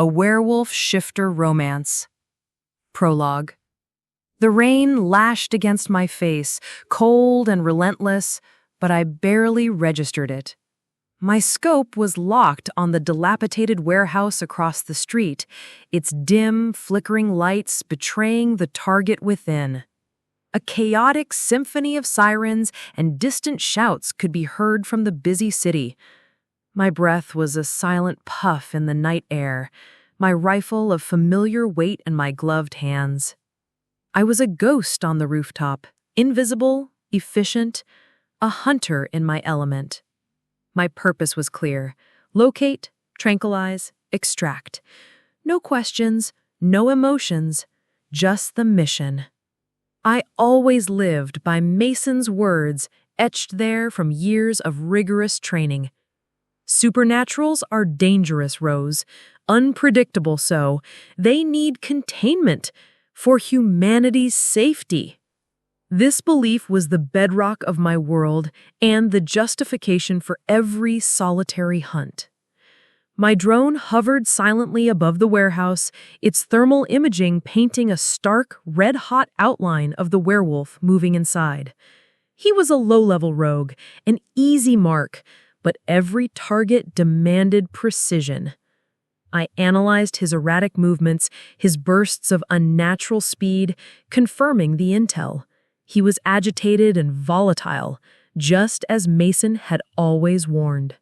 A Werewolf Shifter Romance. Prologue. The rain lashed against my face, cold and relentless, but I barely registered it. My scope was locked on the dilapidated warehouse across the street, its dim, flickering lights betraying the target within. A chaotic symphony of sirens and distant shouts could be heard from the busy city. My breath was a silent puff in the night air, my rifle of familiar weight in my gloved hands. I was a ghost on the rooftop, invisible, efficient, a hunter in my element. My purpose was clear: locate, tranquilize, extract. No questions, no emotions, just the mission. I always lived by Mason's words, etched there from years of rigorous training. Supernaturals are dangerous, Rose, unpredictable so. They need containment for humanity's safety. This belief was the bedrock of my world and the justification for every solitary hunt. My drone hovered silently above the warehouse, its thermal imaging painting a stark, red-hot outline of the werewolf moving inside. He was a low-level rogue, an easy mark, but every target demanded precision. I analyzed his erratic movements, his bursts of unnatural speed, confirming the intel. He was agitated and volatile, just as Mason had always warned.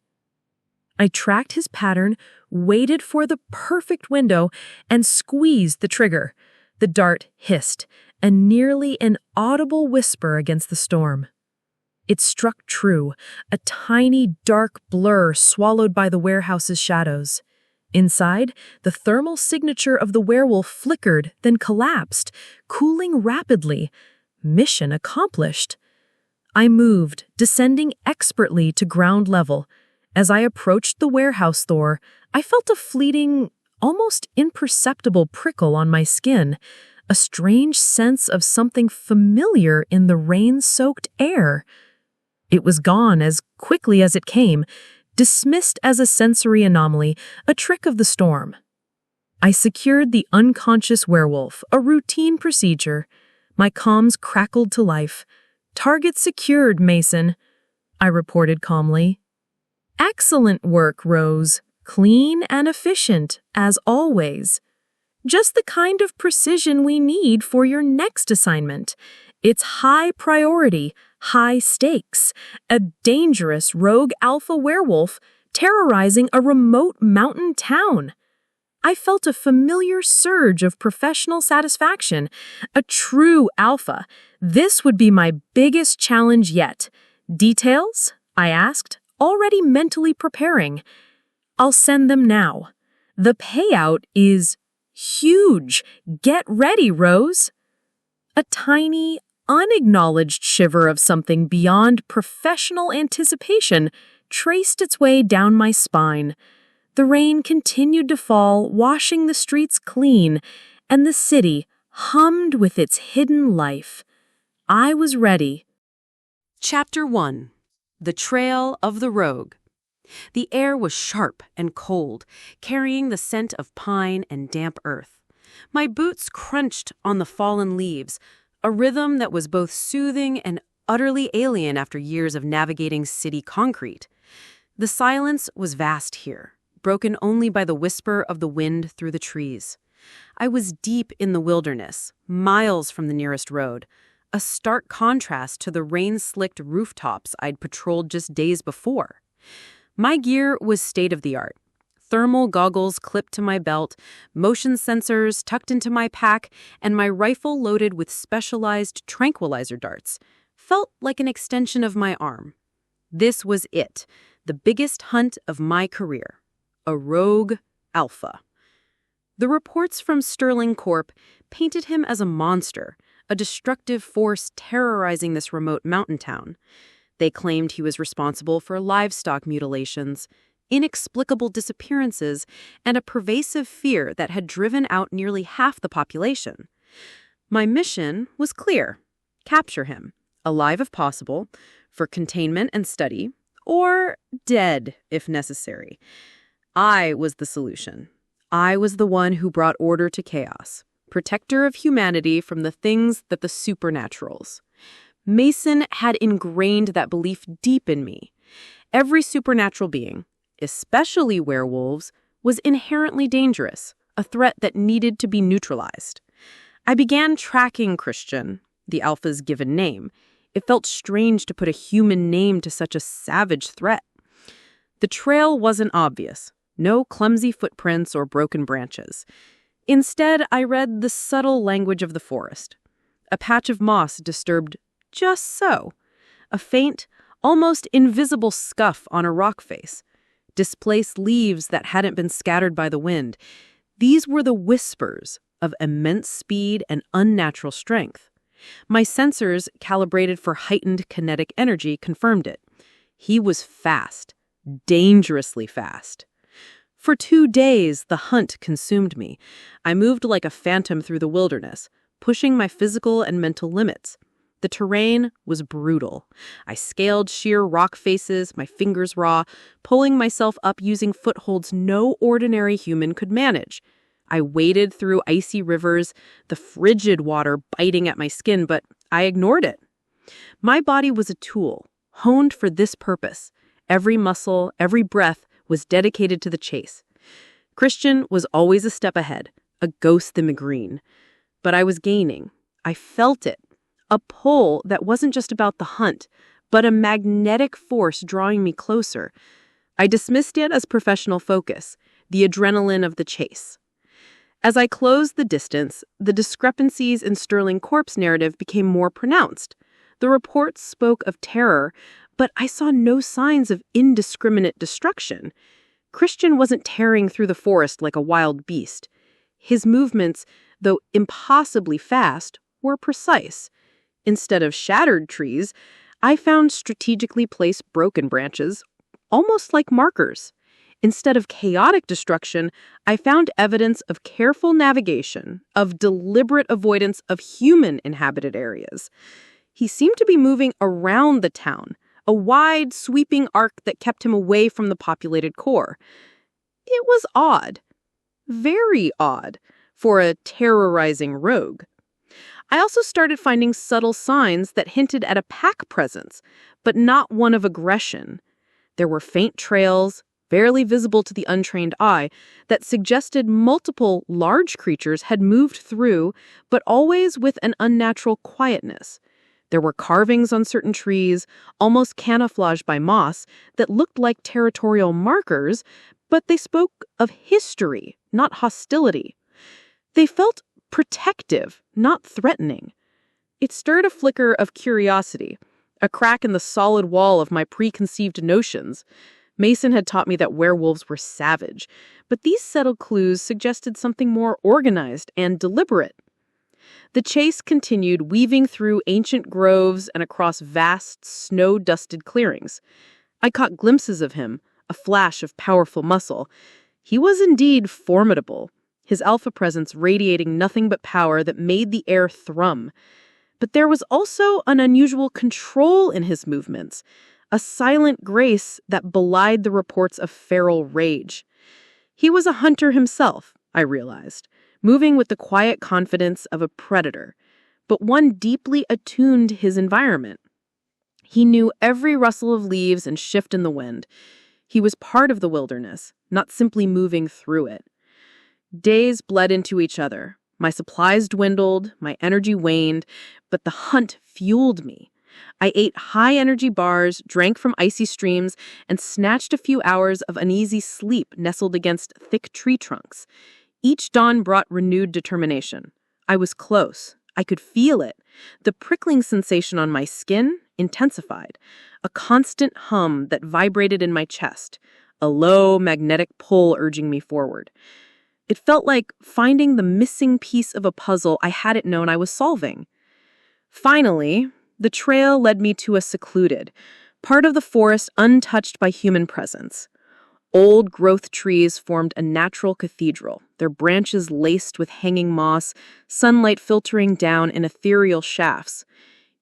I tracked his pattern, waited for the perfect window, and squeezed the trigger. The dart hissed, a nearly inaudible whisper against the storm. It struck true, a tiny, dark blur swallowed by the warehouse's shadows. Inside, the thermal signature of the werewolf flickered, then collapsed, cooling rapidly. Mission accomplished. I moved, descending expertly to ground level. As I approached the warehouse door, I felt a fleeting, almost imperceptible prickle on my skin, a strange sense of something familiar in the rain-soaked air. It was gone as quickly as it came, dismissed as a sensory anomaly, a trick of the storm. I secured the unconscious werewolf, a routine procedure. My comms crackled to life. "Target secured, Mason," I reported calmly. "Excellent work, Rose. Clean and efficient, as always. Just the kind of precision we need for your next assignment. It's high priority, high stakes. A dangerous rogue alpha werewolf terrorizing a remote mountain town." I felt a familiar surge of professional satisfaction. A true alpha. This would be my biggest challenge yet. "Details?" I asked, already mentally preparing. "I'll send them now. The payout is huge. Get ready, Rose." A tiny, unacknowledged shiver of something beyond professional anticipation traced its way down my spine. The rain continued to fall, washing the streets clean, and the city hummed with its hidden life. I was ready. Chapter 1. The Trail of the Rogue. The air was sharp and cold, carrying the scent of pine and damp earth. My boots crunched on the fallen leaves, a rhythm that was both soothing and utterly alien after years of navigating city concrete. The silence was vast here, broken only by the whisper of the wind through the trees. I was deep in the wilderness, miles from the nearest road, a stark contrast to the rain-slicked rooftops I'd patrolled just days before. My gear was state-of-the-art. Thermal goggles clipped to my belt, motion sensors tucked into my pack, and my rifle loaded with specialized tranquilizer darts felt like an extension of my arm. This was it, the biggest hunt of my career. A rogue alpha. The reports from Sterling Corp painted him as a monster, a destructive force terrorizing this remote mountain town. They claimed he was responsible for livestock mutilations, inexplicable disappearances, and a pervasive fear that had driven out nearly half the population. My mission was clear: capture him, alive if possible, for containment and study, or dead if necessary. I was the solution. I was the one who brought order to chaos, protector of humanity from the things that the supernaturals. Mason had ingrained that belief deep in me. Every supernatural being, especially werewolves, was inherently dangerous, a threat that needed to be neutralized. I began tracking Christian, the Alpha's given name. It felt strange to put a human name to such a savage threat. The trail wasn't obvious. No clumsy footprints or broken branches. Instead, I read the subtle language of the forest. A patch of moss disturbed just so. A faint, almost invisible scuff on a rock face. Displaced leaves that hadn't been scattered by the wind. These were the whispers of immense speed and unnatural strength. My sensors, calibrated for heightened kinetic energy, confirmed it. He was fast, dangerously fast. For 2 days, the hunt consumed me. I moved like a phantom through the wilderness, pushing my physical and mental limits. The terrain was brutal. I scaled sheer rock faces, my fingers raw, pulling myself up using footholds no ordinary human could manage. I waded through icy rivers, the frigid water biting at my skin, but I ignored it. My body was a tool, honed for this purpose. Every muscle, every breath was dedicated to the chase. Christian was always a step ahead, a ghost in the green. But I was gaining. I felt it. A pull that wasn't just about the hunt, but a magnetic force drawing me closer. I dismissed it as professional focus, the adrenaline of the chase. As I closed the distance, the discrepancies in Sterling Corp's narrative became more pronounced. The reports spoke of terror, but I saw no signs of indiscriminate destruction. Christian wasn't tearing through the forest like a wild beast. His movements, though impossibly fast, were precise. Instead of shattered trees, I found strategically placed broken branches, almost like markers. Instead of chaotic destruction, I found evidence of careful navigation, of deliberate avoidance of human-inhabited areas. He seemed to be moving around the town, a wide, sweeping arc that kept him away from the populated core. It was odd, very odd, for a terrorizing rogue. I also started finding subtle signs that hinted at a pack presence, but not one of aggression. There were faint trails, barely visible to the untrained eye, that suggested multiple large creatures had moved through, but always with an unnatural quietness. There were carvings on certain trees, almost camouflaged by moss, that looked like territorial markers, but they spoke of history, not hostility. They felt protective, not threatening. It stirred a flicker of curiosity, a crack in the solid wall of my preconceived notions. Mason had taught me that werewolves were savage, but these subtle clues suggested something more organized and deliberate. The chase continued, weaving through ancient groves and across vast, snow-dusted clearings. I caught glimpses of him, a flash of powerful muscle. He was indeed formidable, his alpha presence radiating nothing but power that made the air thrum. But there was also an unusual control in his movements, a silent grace that belied the reports of feral rage. He was a hunter himself, I realized, moving with the quiet confidence of a predator, but one deeply attuned to his environment. He knew every rustle of leaves and shift in the wind. He was part of the wilderness, not simply moving through it. Days bled into each other. My supplies dwindled, my energy waned, but the hunt fueled me. I ate high-energy bars, drank from icy streams, and snatched a few hours of uneasy sleep nestled against thick tree trunks. Each dawn brought renewed determination. I was close. I could feel it. The prickling sensation on my skin intensified. A constant hum that vibrated in my chest. A low, magnetic pull urging me forward. It felt like finding the missing piece of a puzzle I hadn't known I was solving. Finally, the trail led me to a secluded, part of the forest untouched by human presence. Old growth trees formed a natural cathedral, their branches laced with hanging moss, sunlight filtering down in ethereal shafts.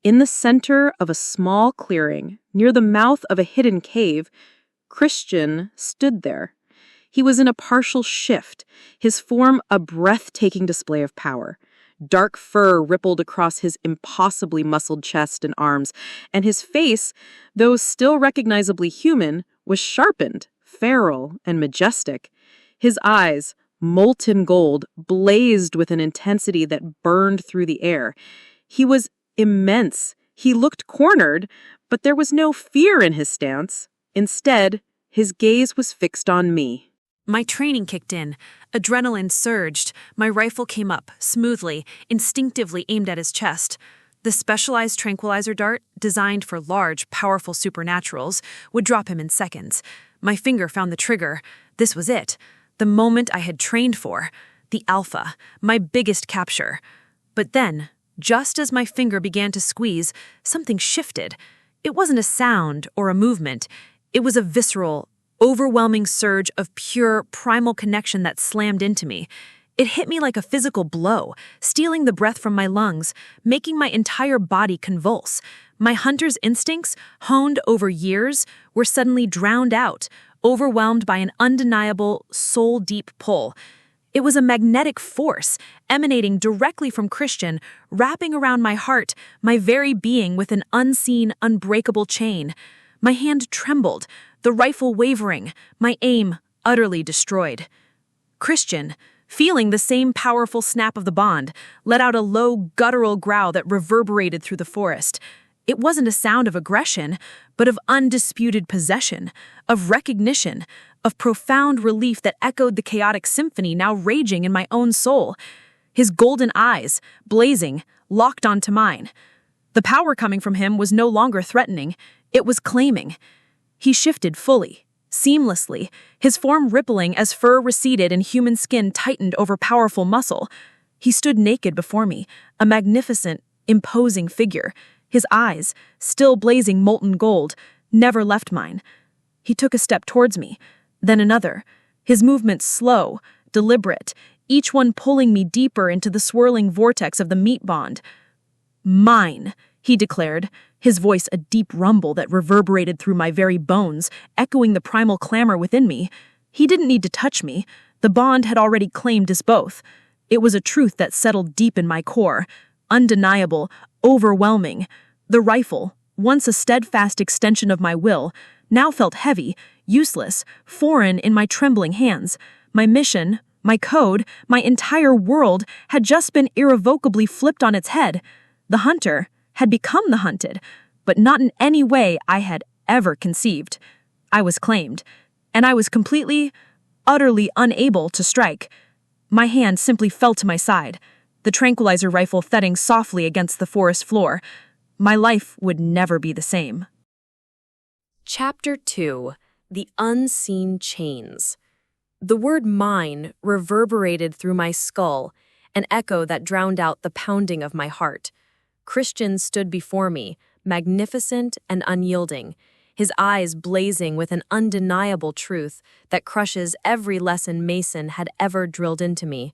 In the center of a small clearing, near the mouth of a hidden cave, Christian stood there. He was in a partial shift, his form a breathtaking display of power. Dark fur rippled across his impossibly muscled chest and arms, and his face, though still recognizably human, was sharpened, feral, and majestic. His eyes, molten gold, blazed with an intensity that burned through the air. He was immense. He looked cornered, but there was no fear in his stance. Instead, his gaze was fixed on me. My training kicked in. Adrenaline surged. My rifle came up, smoothly, instinctively aimed at his chest. The specialized tranquilizer dart, designed for large, powerful supernaturals, would drop him in seconds. My finger found the trigger. This was it. The moment I had trained for. The alpha. My biggest capture. But then, just as my finger began to squeeze, something shifted. It wasn't a sound or a movement. It was a visceral, overwhelming surge of pure, primal connection that slammed into me. It hit me like a physical blow, stealing the breath from my lungs, making my entire body convulse. My hunter's instincts, honed over years, were suddenly drowned out, overwhelmed by an undeniable, soul-deep pull. It was a magnetic force, emanating directly from Christian, wrapping around my heart, my very being with an unseen, unbreakable chain. My hand trembled, the rifle wavering, my aim utterly destroyed. Christian, feeling the same powerful snap of the bond, let out a low, guttural growl that reverberated through the forest. It wasn't a sound of aggression, but of undisputed possession, of recognition, of profound relief that echoed the chaotic symphony now raging in my own soul. His golden eyes, blazing, locked onto mine. The power coming from him was no longer threatening, it was claiming. He shifted fully, seamlessly, his form rippling as fur receded and human skin tightened over powerful muscle. He stood naked before me, a magnificent, imposing figure. His eyes, still blazing molten gold, never left mine. He took a step towards me, then another, his movements slow, deliberate, each one pulling me deeper into the swirling vortex of the meat bond. "Mine," he declared, his voice a deep rumble that reverberated through my very bones, echoing the primal clamor within me. He didn't need to touch me. The bond had already claimed us both. It was a truth that settled deep in my core, undeniable, overwhelming. The rifle, once a steadfast extension of my will, now felt heavy, useless, foreign in my trembling hands. My mission, my code, my entire world had just been irrevocably flipped on its head. The hunter had become the hunted, but not in any way I had ever conceived. I was claimed, and I was completely, utterly unable to strike. My hand simply fell to my side, the tranquilizer rifle thudding softly against the forest floor. My life would never be the same. Chapter 2. The Unseen Chains. The word mine reverberated through my skull, an echo that drowned out the pounding of my heart. Christian stood before me, magnificent and unyielding, his eyes blazing with an undeniable truth that crushes every lesson Mason had ever drilled into me.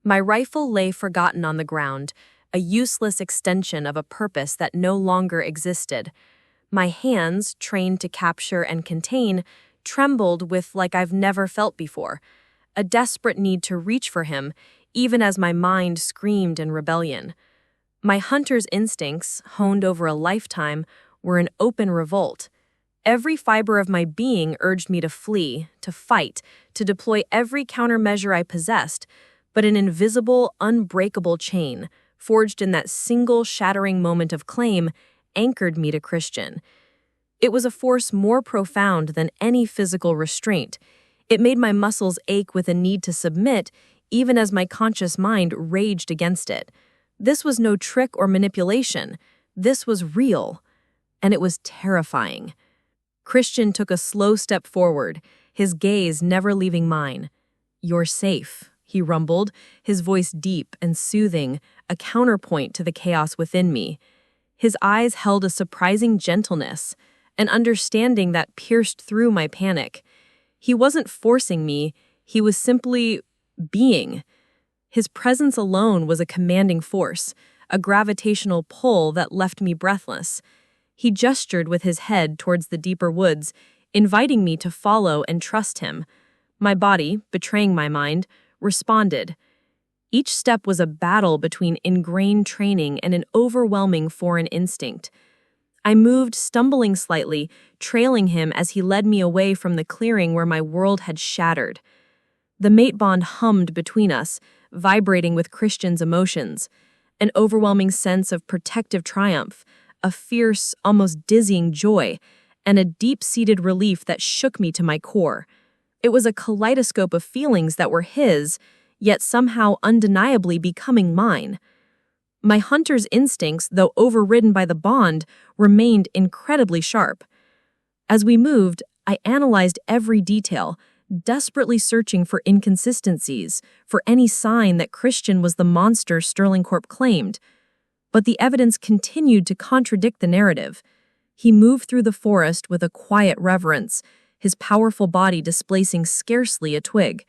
My rifle lay forgotten on the ground, a useless extension of a purpose that no longer existed. My hands, trained to capture and contain, trembled with like I've never felt before, a desperate need to reach for him, even as my mind screamed in rebellion. My hunter's instincts, honed over a lifetime, were in open revolt. Every fiber of my being urged me to flee, to fight, to deploy every countermeasure I possessed, but an invisible, unbreakable chain, forged in that single shattering moment of claim, anchored me to Christian. It was a force more profound than any physical restraint. It made my muscles ache with a need to submit, even as my conscious mind raged against it. This was no trick or manipulation. This was real, and it was terrifying. Christian took a slow step forward, his gaze never leaving mine. "You're safe," he rumbled, his voice deep and soothing, a counterpoint to the chaos within me. His eyes held a surprising gentleness, an understanding that pierced through my panic. He wasn't forcing me, he was simply being. His presence alone was a commanding force, a gravitational pull that left me breathless. He gestured with his head towards the deeper woods, inviting me to follow and trust him. My body, betraying my mind, responded. Each step was a battle between ingrained training and an overwhelming foreign instinct. I moved, stumbling slightly, trailing him as he led me away from the clearing where my world had shattered. The mate bond hummed between us, vibrating with Christian's emotions, an overwhelming sense of protective triumph, a fierce, almost dizzying joy, and a deep-seated relief that shook me to my core. It was a kaleidoscope of feelings that were his, yet somehow undeniably becoming mine. My hunter's instincts, though overridden by the bond, remained incredibly sharp. As we moved, I analyzed every detail, desperately searching for inconsistencies, for any sign that Christian was the monster Sterling Corp claimed. But the evidence continued to contradict the narrative. He moved through the forest with a quiet reverence, his powerful body displacing scarcely a twig.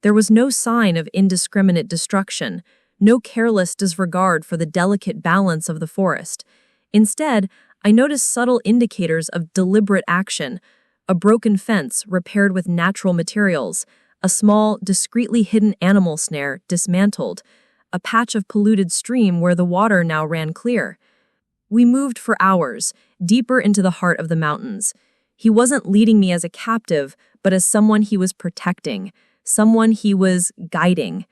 There was no sign of indiscriminate destruction, no careless disregard for the delicate balance of the forest. Instead, I noticed subtle indicators of deliberate action, a broken fence repaired with natural materials, a small, discreetly hidden animal snare dismantled, a patch of polluted stream where the water now ran clear. We moved for hours, deeper into the heart of the mountains. He wasn't leading me as a captive, but as someone he was protecting, someone he was guiding.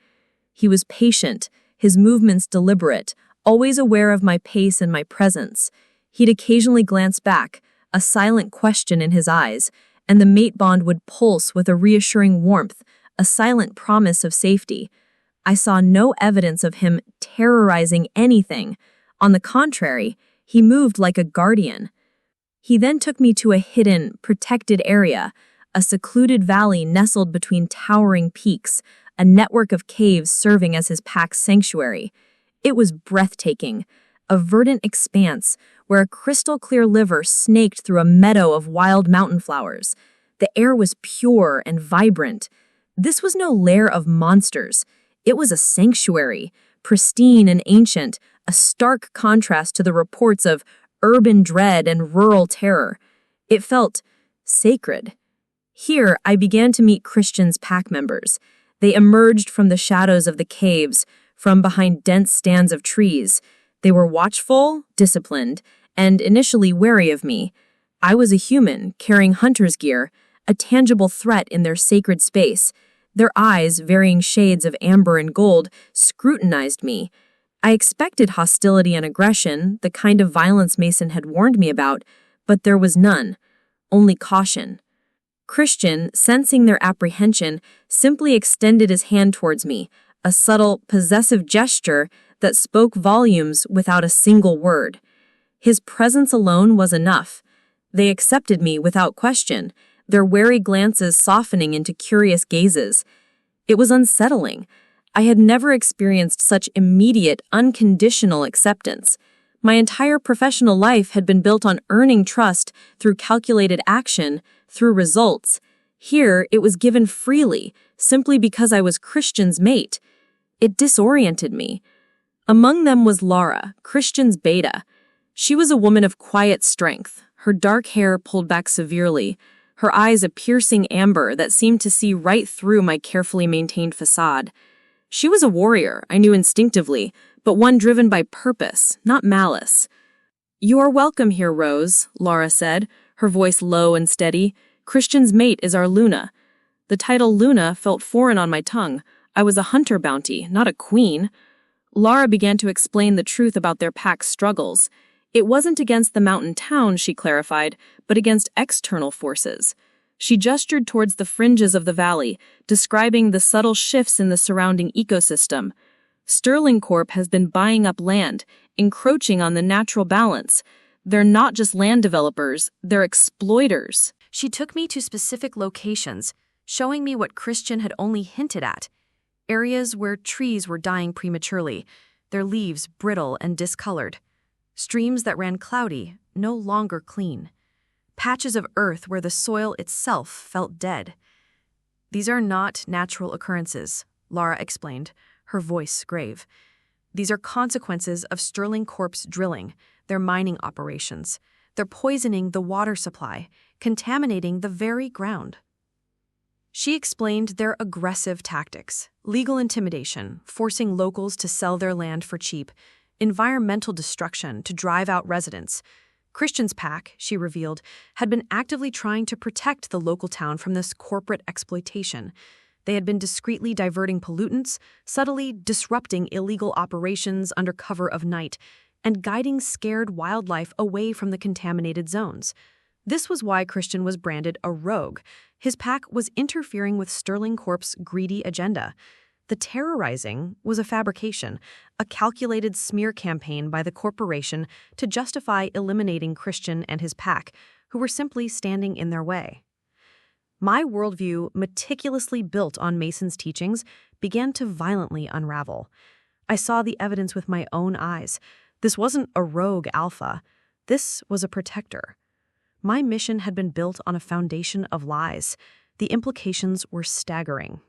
He was patient, his movements deliberate, always aware of my pace and my presence. He'd occasionally glance back, a silent question in his eyes, and the mate bond would pulse with a reassuring warmth, a silent promise of safety. I saw no evidence of him terrorizing anything. On the contrary, he moved like a guardian. He then took me to a hidden, protected area, a secluded valley nestled between towering peaks, a network of caves serving as his pack's sanctuary. It was breathtaking, a verdant expanse where a crystal-clear river snaked through a meadow of wild mountain flowers. The air was pure and vibrant. This was no lair of monsters. It was a sanctuary, pristine and ancient, a stark contrast to the reports of urban dread and rural terror. It felt sacred. Here, I began to meet Christian's pack members. They emerged from the shadows of the caves, from behind dense stands of trees. They were watchful, disciplined, and initially wary of me. I was a human, carrying hunter's gear, a tangible threat in their sacred space. Their eyes, varying shades of amber and gold, scrutinized me. I expected hostility and aggression, the kind of violence Mason had warned me about, but there was none, only caution. Christian, sensing their apprehension, simply extended his hand towards me, a subtle, possessive gesture that spoke volumes without a single word. His presence alone was enough. They accepted me without question, their wary glances softening into curious gazes. It was unsettling. I had never experienced such immediate, unconditional acceptance. My entire professional life had been built on earning trust through calculated action, through results. Here, it was given freely, simply because I was Christian's mate. It disoriented me. Among them was Laura, Christian's beta. She was a woman of quiet strength, her dark hair pulled back severely, her eyes a piercing amber that seemed to see right through my carefully maintained facade. She was a warrior, I knew instinctively, but one driven by purpose, not malice. "You are welcome here, Rose," Laura said, her voice low and steady. "Christian's mate is our Luna." The title Luna felt foreign on my tongue. I was a hunter bounty, not a queen. Laura began to explain the truth about their pack's struggles. It wasn't against the mountain town, she clarified, but against external forces. She gestured towards the fringes of the valley, describing the subtle shifts in the surrounding ecosystem. Sterling Corp has been buying up land, encroaching on the natural balance. They're not just land developers, they're exploiters. She took me to specific locations, showing me what Christian had only hinted at. Areas where trees were dying prematurely, their leaves brittle and discolored. Streams that ran cloudy, no longer clean. Patches of earth where the soil itself felt dead. "These are not natural occurrences," Laura explained, her voice grave. "These are consequences of Sterling Corp's drilling, their mining operations. They're poisoning the water supply, contaminating the very ground." She explained their aggressive tactics, legal intimidation, forcing locals to sell their land for cheap, environmental destruction to drive out residents. Christian's pack, she revealed, had been actively trying to protect the local town from this corporate exploitation. They had been discreetly diverting pollutants, subtly disrupting illegal operations under cover of night, and guiding scared wildlife away from the contaminated zones. This was why Christian was branded a rogue. His pack was interfering with Sterling Corp's greedy agenda. The terrorizing was a fabrication, a calculated smear campaign by the corporation to justify eliminating Christian and his pack, who were simply standing in their way. My worldview, meticulously built on Mason's teachings, began to violently unravel. I saw the evidence with my own eyes. This wasn't a rogue alpha. This was a protector. My mission had been built on a foundation of lies. The implications were staggering.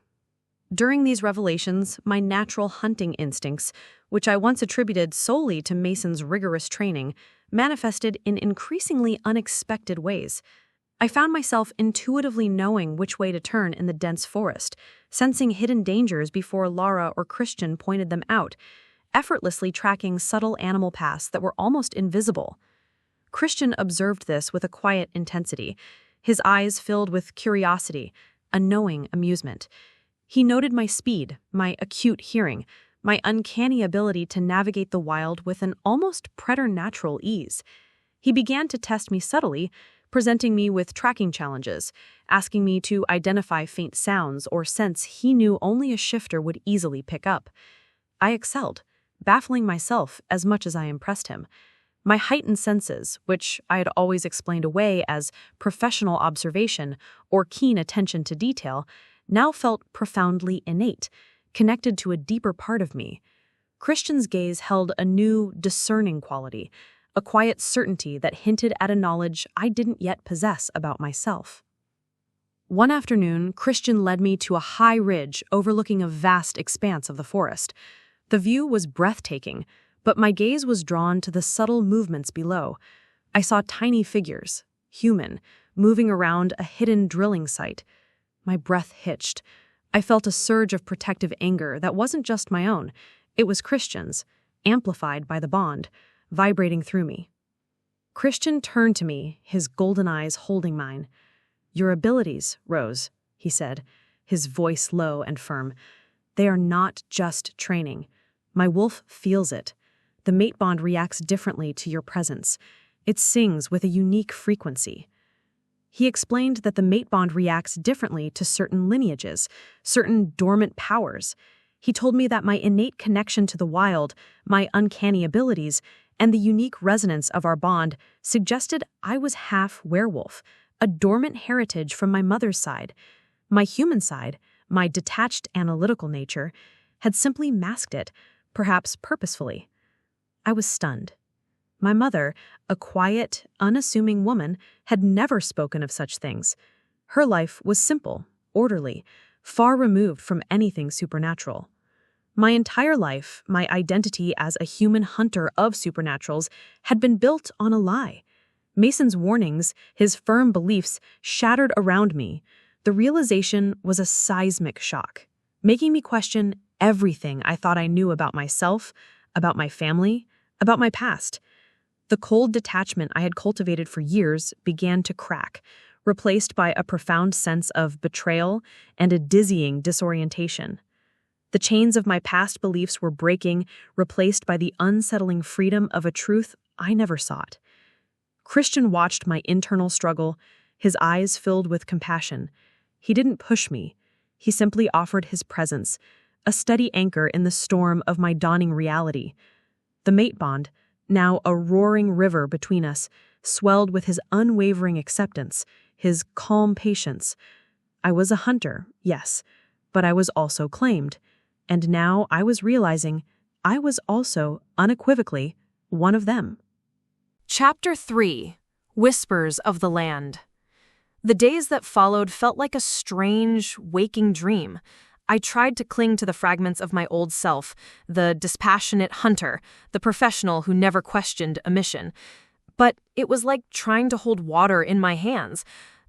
During these revelations, my natural hunting instincts, which I once attributed solely to Mason's rigorous training, manifested in increasingly unexpected ways. I found myself intuitively knowing which way to turn in the dense forest, sensing hidden dangers before Lara or Christian pointed them out, effortlessly tracking subtle animal paths that were almost invisible. Christian observed this with a quiet intensity, his eyes filled with curiosity, a knowing amusement. He noted my speed, my acute hearing, my uncanny ability to navigate the wild with an almost preternatural ease. He began to test me subtly, presenting me with tracking challenges, asking me to identify faint sounds or scents he knew only a shifter would easily pick up. I excelled, baffling myself as much as I impressed him. My heightened senses, which I had always explained away as professional observation or keen attention to detail, now felt profoundly innate, connected to a deeper part of me. Christian's gaze held a new, discerning quality, a quiet certainty that hinted at a knowledge I didn't yet possess about myself. One afternoon, Christian led me to a high ridge overlooking a vast expanse of the forest. The view was breathtaking, but my gaze was drawn to the subtle movements below. I saw tiny figures, human, moving around a hidden drilling site. My breath hitched. I felt a surge of protective anger that wasn't just my own. It was Christian's, amplified by the bond, vibrating through me. Christian turned to me, his golden eyes holding mine. "Your abilities, Rose," he said, his voice low and firm. "They are not just training. My wolf feels it. The mate bond reacts differently to your presence. It sings with a unique frequency." He explained that the mate bond reacts differently to certain lineages, certain dormant powers. He told me that my innate connection to the wild, my uncanny abilities, and the unique resonance of our bond suggested I was half-werewolf, a dormant heritage from my mother's side. My human side, my detached analytical nature, had simply masked it, perhaps purposefully. I was stunned. My mother, a quiet, unassuming woman, had never spoken of such things. Her life was simple, orderly, far removed from anything supernatural. My entire life, my identity as a human hunter of supernaturals, had been built on a lie. Mason's warnings, his firm beliefs, shattered around me. The realization was a seismic shock, making me question everything I thought I knew about myself, about my family, about my past. The cold detachment I had cultivated for years began to crack, replaced by a profound sense of betrayal and a dizzying disorientation. The chains of my past beliefs were breaking, replaced by the unsettling freedom of a truth I never sought. Christian watched my internal struggle, his eyes filled with compassion. He didn't push me. He simply offered his presence, a steady anchor in the storm of my dawning reality. The mate bond, now a roaring river between us, swelled with his unwavering acceptance, his calm patience. I was a hunter, yes, but I was also claimed. And now I was realizing I was also, unequivocally, one of them. Chapter 3: Whispers of the Land. The days that followed felt like a strange, waking dream. I tried to cling to the fragments of my old self, the dispassionate hunter, the professional who never questioned a mission. But it was like trying to hold water in my hands.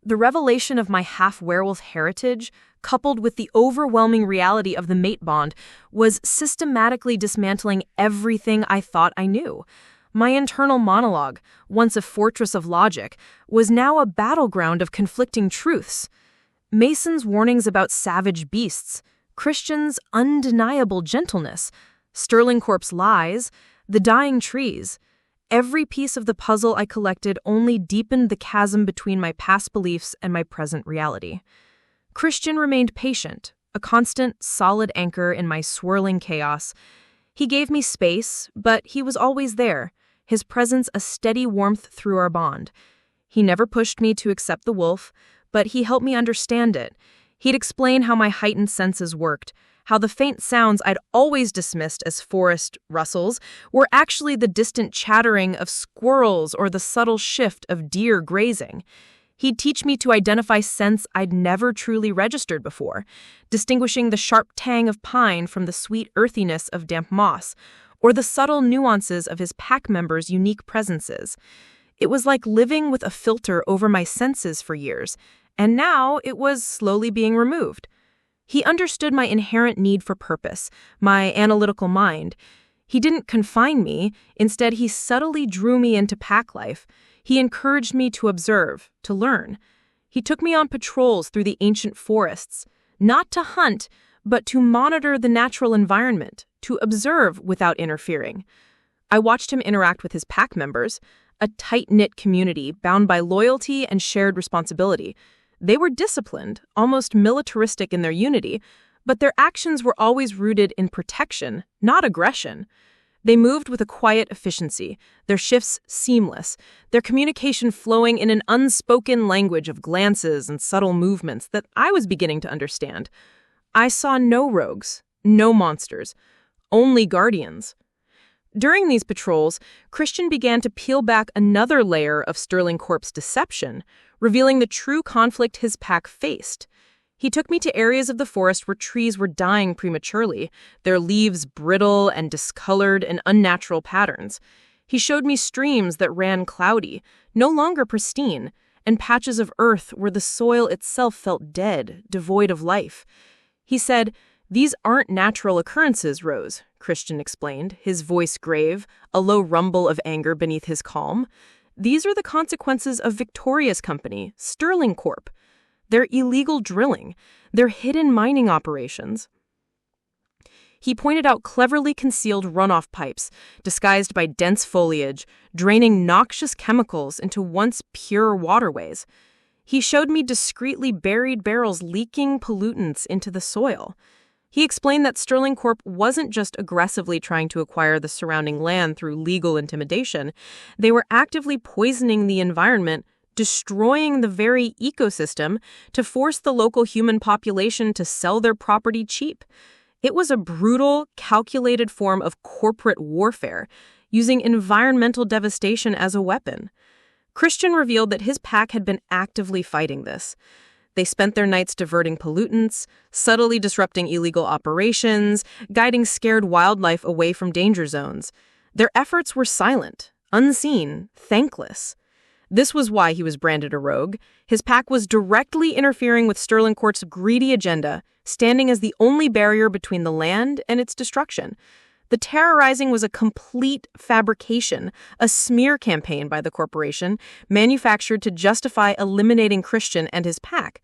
The revelation of my half-werewolf heritage, coupled with the overwhelming reality of the mate bond, was systematically dismantling everything I thought I knew. My internal monologue, once a fortress of logic, was now a battleground of conflicting truths. Mason's warnings about savage beasts, Christian's undeniable gentleness, Sterling Corp's lies, the dying trees. Every piece of the puzzle I collected only deepened the chasm between my past beliefs and my present reality. Christian remained patient, a constant, solid anchor in my swirling chaos. He gave me space, but he was always there, his presence a steady warmth through our bond. He never pushed me to accept the wolf, but he helped me understand it. He'd explain how my heightened senses worked, how the faint sounds I'd always dismissed as forest rustles were actually the distant chattering of squirrels or the subtle shift of deer grazing. He'd teach me to identify scents I'd never truly registered before, distinguishing the sharp tang of pine from the sweet earthiness of damp moss, or the subtle nuances of his pack members' unique presences. It was like living with a filter over my senses for years, and now it was slowly being removed. He understood my inherent need for purpose, my analytical mind. He didn't confine me. Instead, he subtly drew me into pack life. He encouraged me to observe, to learn. He took me on patrols through the ancient forests, not to hunt, but to monitor the natural environment, to observe without interfering. I watched him interact with his pack members, a tight-knit community bound by loyalty and shared responsibility. They were disciplined, almost militaristic in their unity, but their actions were always rooted in protection, not aggression. They moved with a quiet efficiency, their shifts seamless, their communication flowing in an unspoken language of glances and subtle movements that I was beginning to understand. I saw no rogues, no monsters, only guardians. During these patrols, Christian began to peel back another layer of Sterling Corp's deception, revealing the true conflict his pack faced. He took me to areas of the forest where trees were dying prematurely, their leaves brittle and discolored in unnatural patterns. He showed me streams that ran cloudy, no longer pristine, and patches of earth where the soil itself felt dead, devoid of life. He said, "These aren't natural occurrences, Rose," Christian explained, his voice grave, a low rumble of anger beneath his calm. "These are the consequences of Victoria's company, Sterling Corp. Their illegal drilling, their hidden mining operations." He pointed out cleverly concealed runoff pipes, disguised by dense foliage, draining noxious chemicals into once pure waterways. He showed me discreetly buried barrels leaking pollutants into the soil. He explained that Sterling Corp wasn't just aggressively trying to acquire the surrounding land through legal intimidation. They were actively poisoning the environment, destroying the very ecosystem to force the local human population to sell their property cheap. It was a brutal, calculated form of corporate warfare, using environmental devastation as a weapon. Christian revealed that his pack had been actively fighting this. They spent their nights diverting pollutants, subtly disrupting illegal operations, guiding scared wildlife away from danger zones. Their efforts were silent, unseen, thankless. This was why he was branded a rogue. His pack was directly interfering with Sterling Corp's greedy agenda, standing as the only barrier between the land and its destruction. The terrorizing was a complete fabrication, a smear campaign by the corporation, manufactured to justify eliminating Christian and his pack.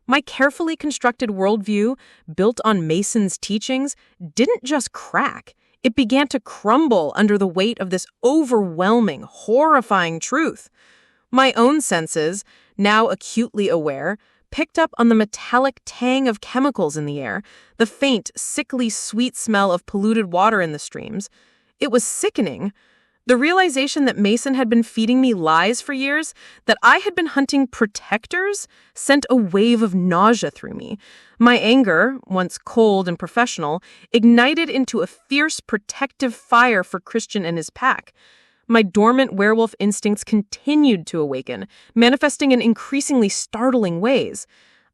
My carefully constructed worldview, built on Mason's teachings, didn't just crack. It began to crumble under the weight of this overwhelming, horrifying truth. My own senses, now acutely aware, picked up on the metallic tang of chemicals in the air, the faint, sickly sweet smell of polluted water in the streams. It was sickening. The realization that Mason had been feeding me lies for years, that I had been hunting protectors, sent a wave of nausea through me. My anger, once cold and professional, ignited into a fierce protective fire for Christian and his pack. My dormant werewolf instincts continued to awaken, manifesting in increasingly startling ways.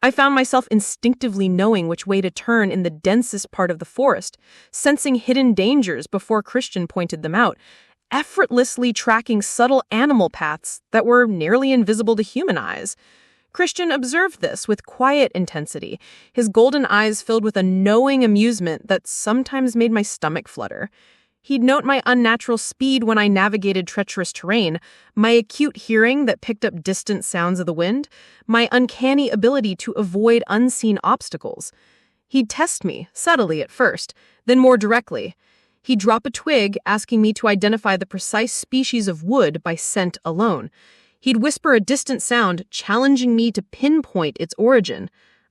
I found myself instinctively knowing which way to turn in the densest part of the forest, sensing hidden dangers before Christian pointed them out, effortlessly tracking subtle animal paths that were nearly invisible to human eyes. Christian observed this with quiet intensity, his golden eyes filled with a knowing amusement that sometimes made my stomach flutter. He'd note my unnatural speed when I navigated treacherous terrain, my acute hearing that picked up distant sounds of the wind, my uncanny ability to avoid unseen obstacles. He'd test me, subtly at first, then more directly. He'd drop a twig, asking me to identify the precise species of wood by scent alone. He'd whisper a distant sound, challenging me to pinpoint its origin.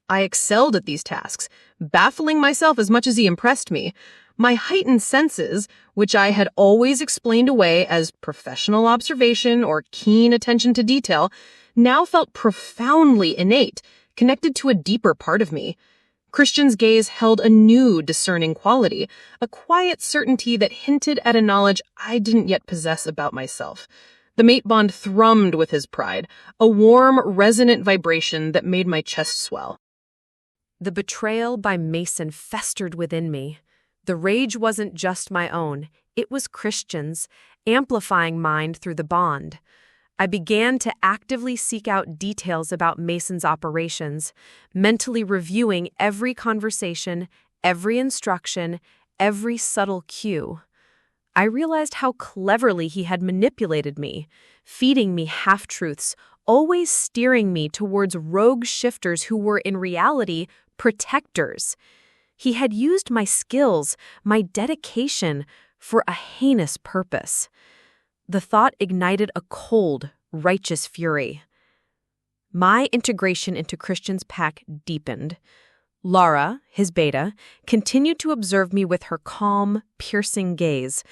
I excelled at these tasks, baffling myself as much as he impressed me. My heightened senses, which I had always explained away as professional observation or keen attention to detail, now felt profoundly innate, connected to a deeper part of me. Christian's gaze held a new discerning quality, a quiet certainty that hinted at a knowledge I didn't yet possess about myself. The mate bond thrummed with his pride, a warm, resonant vibration that made my chest swell. The betrayal by Mason festered within me. The rage wasn't just my own, it was Christian's, amplifying mine through the bond. I began to actively seek out details about Mason's operations, mentally reviewing every conversation, every instruction, every subtle cue. I realized how cleverly he had manipulated me, feeding me half-truths, always steering me towards rogue shifters who were in reality protectors. He had used my skills, my dedication, for a heinous purpose. The thought ignited a cold, righteous fury. My integration into Christian's pack deepened. Lara, his beta, continued to observe me with her calm, piercing gaze,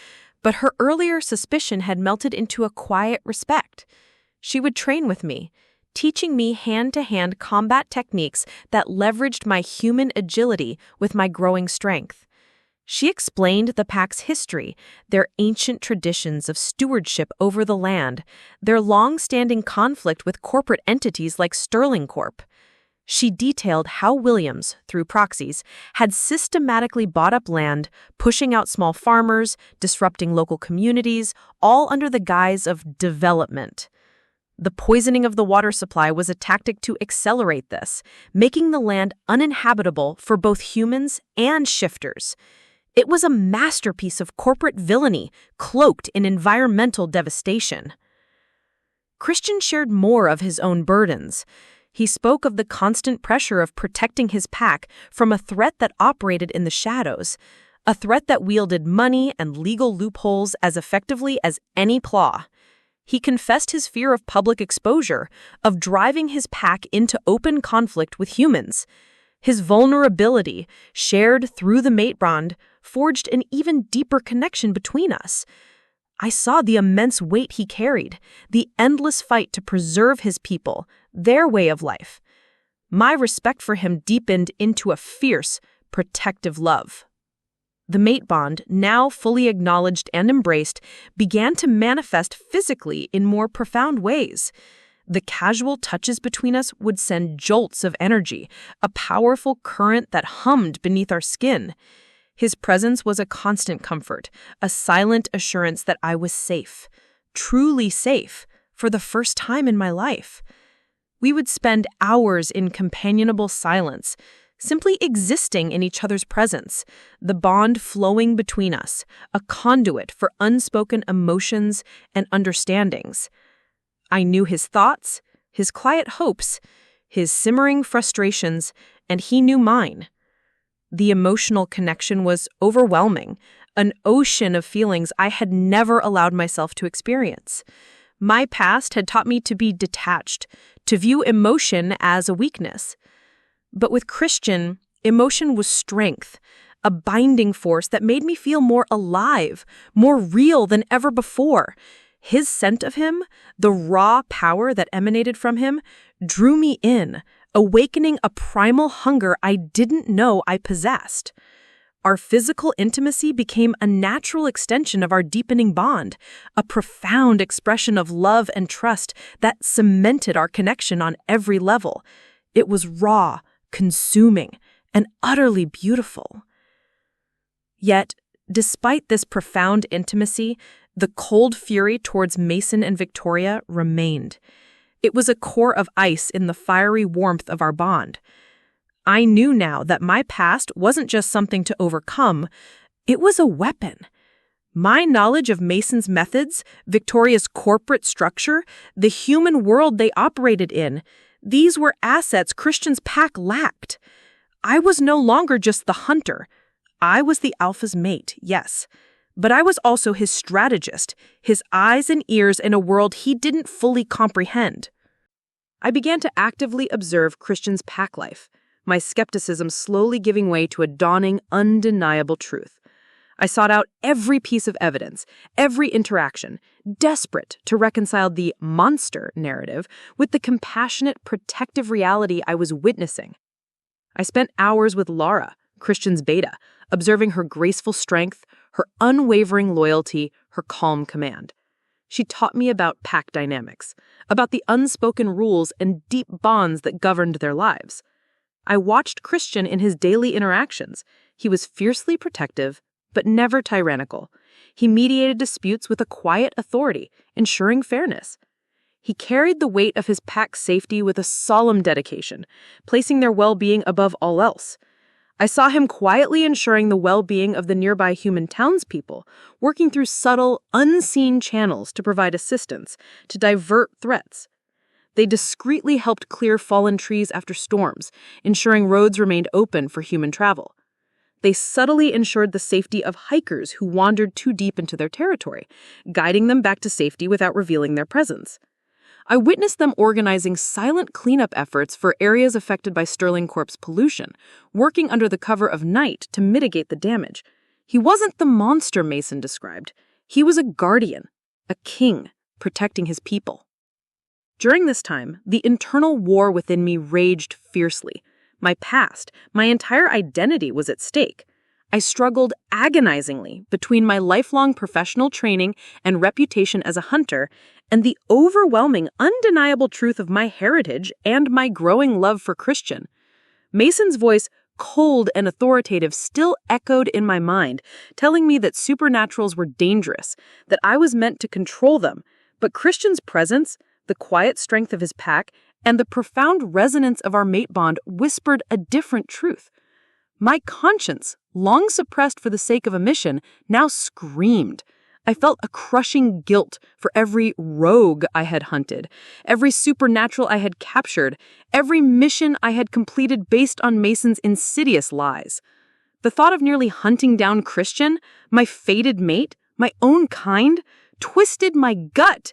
but her earlier suspicion had melted into a quiet respect. She would train with me, teaching me hand-to-hand combat techniques that leveraged my human agility with my growing strength. She explained the pack's history, their ancient traditions of stewardship over the land, their long-standing conflict with corporate entities like Sterling Corp. She detailed how Williams, through proxies, had systematically bought up land, pushing out small farmers, disrupting local communities, all under the guise of development. The poisoning of the water supply was a tactic to accelerate this, making the land uninhabitable for both humans and shifters. It was a masterpiece of corporate villainy, cloaked in environmental devastation. Christian shared more of his own burdens. He spoke of the constant pressure of protecting his pack from a threat that operated in the shadows, a threat that wielded money and legal loopholes as effectively as any claw. He confessed his fear of public exposure, of driving his pack into open conflict with humans. His vulnerability, shared through the mate bond, forged an even deeper connection between us. I saw the immense weight he carried, the endless fight to preserve his people, their way of life. My respect for him deepened into a fierce, protective love. The mate bond, now fully acknowledged and embraced, began to manifest physically in more profound ways. The casual touches between us would send jolts of energy, a powerful current that hummed beneath our skin. His presence was a constant comfort, a silent assurance that I was safe, truly safe, for the first time in my life. We would spend hours in companionable silence, simply existing in each other's presence, the bond flowing between us, a conduit for unspoken emotions and understandings. I knew his thoughts, his quiet hopes, his simmering frustrations, and he knew mine. The emotional connection was overwhelming, an ocean of feelings I had never allowed myself to experience. My past had taught me to be detached, to view emotion as a weakness. But with Christian, emotion was strength, a binding force that made me feel more alive, more real than ever before. His scent of him, the raw power that emanated from him, drew me in, awakening a primal hunger I didn't know I possessed. Our physical intimacy became a natural extension of our deepening bond, a profound expression of love and trust that cemented our connection on every level. It was raw, consuming, and utterly beautiful. Yet, despite this profound intimacy, the cold fury towards Mason and Victoria remained. It was a core of ice in the fiery warmth of our bond. I knew now that my past wasn't just something to overcome, it was a weapon. My knowledge of Mason's methods, Victoria's corporate structure, the human world they operated in, these were assets Christian's pack lacked. I was no longer just the hunter. I was the alpha's mate, yes. But I was also his strategist, his eyes and ears in a world he didn't fully comprehend. I began to actively observe Christian's pack life, my skepticism slowly giving way to a dawning, undeniable truth. I sought out every piece of evidence, every interaction, desperate to reconcile the monster narrative with the compassionate, protective reality I was witnessing. I spent hours with Laura, Christian's beta, observing her graceful strength, her unwavering loyalty, her calm command. She taught me about pack dynamics, about the unspoken rules and deep bonds that governed their lives. I watched Christian in his daily interactions. He was fiercely protective, but never tyrannical. He mediated disputes with a quiet authority, ensuring fairness. He carried the weight of his pack's safety with a solemn dedication, placing their well-being above all else. I saw him quietly ensuring the well-being of the nearby human townspeople, working through subtle, unseen channels to provide assistance, to divert threats. They discreetly helped clear fallen trees after storms, ensuring roads remained open for human travel. They subtly ensured the safety of hikers who wandered too deep into their territory, guiding them back to safety without revealing their presence. I witnessed them organizing silent cleanup efforts for areas affected by Sterling Corp's pollution, working under the cover of night to mitigate the damage. He wasn't the monster Mason described. He was a guardian, a king, protecting his people. During this time, the internal war within me raged fiercely. My past, my entire identity was at stake. I struggled agonizingly between my lifelong professional training and reputation as a hunter and the overwhelming, undeniable truth of my heritage and my growing love for Christian. Mason's voice, cold and authoritative, still echoed in my mind, telling me that supernaturals were dangerous, that I was meant to control them, but Christian's presence, the quiet strength of his pack, and the profound resonance of our mate bond whispered a different truth. My conscience, long suppressed for the sake of a mission, now screamed. I felt a crushing guilt for every rogue I had hunted, every supernatural I had captured, every mission I had completed based on Mason's insidious lies. The thought of nearly hunting down Christian, my fated mate, my own kind, twisted my gut.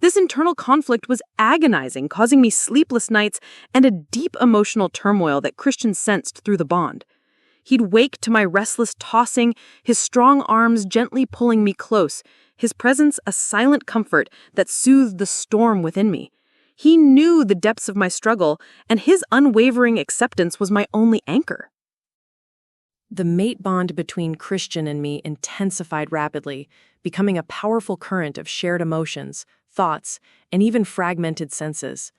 This internal conflict was agonizing, causing me sleepless nights and a deep emotional turmoil that Christian sensed through the bond. He'd wake to my restless tossing, his strong arms gently pulling me close, his presence a silent comfort that soothed the storm within me. He knew the depths of my struggle, and his unwavering acceptance was my only anchor. The mate bond between Christian and me intensified rapidly, becoming a powerful current of shared emotions, thoughts, and even fragmented senses.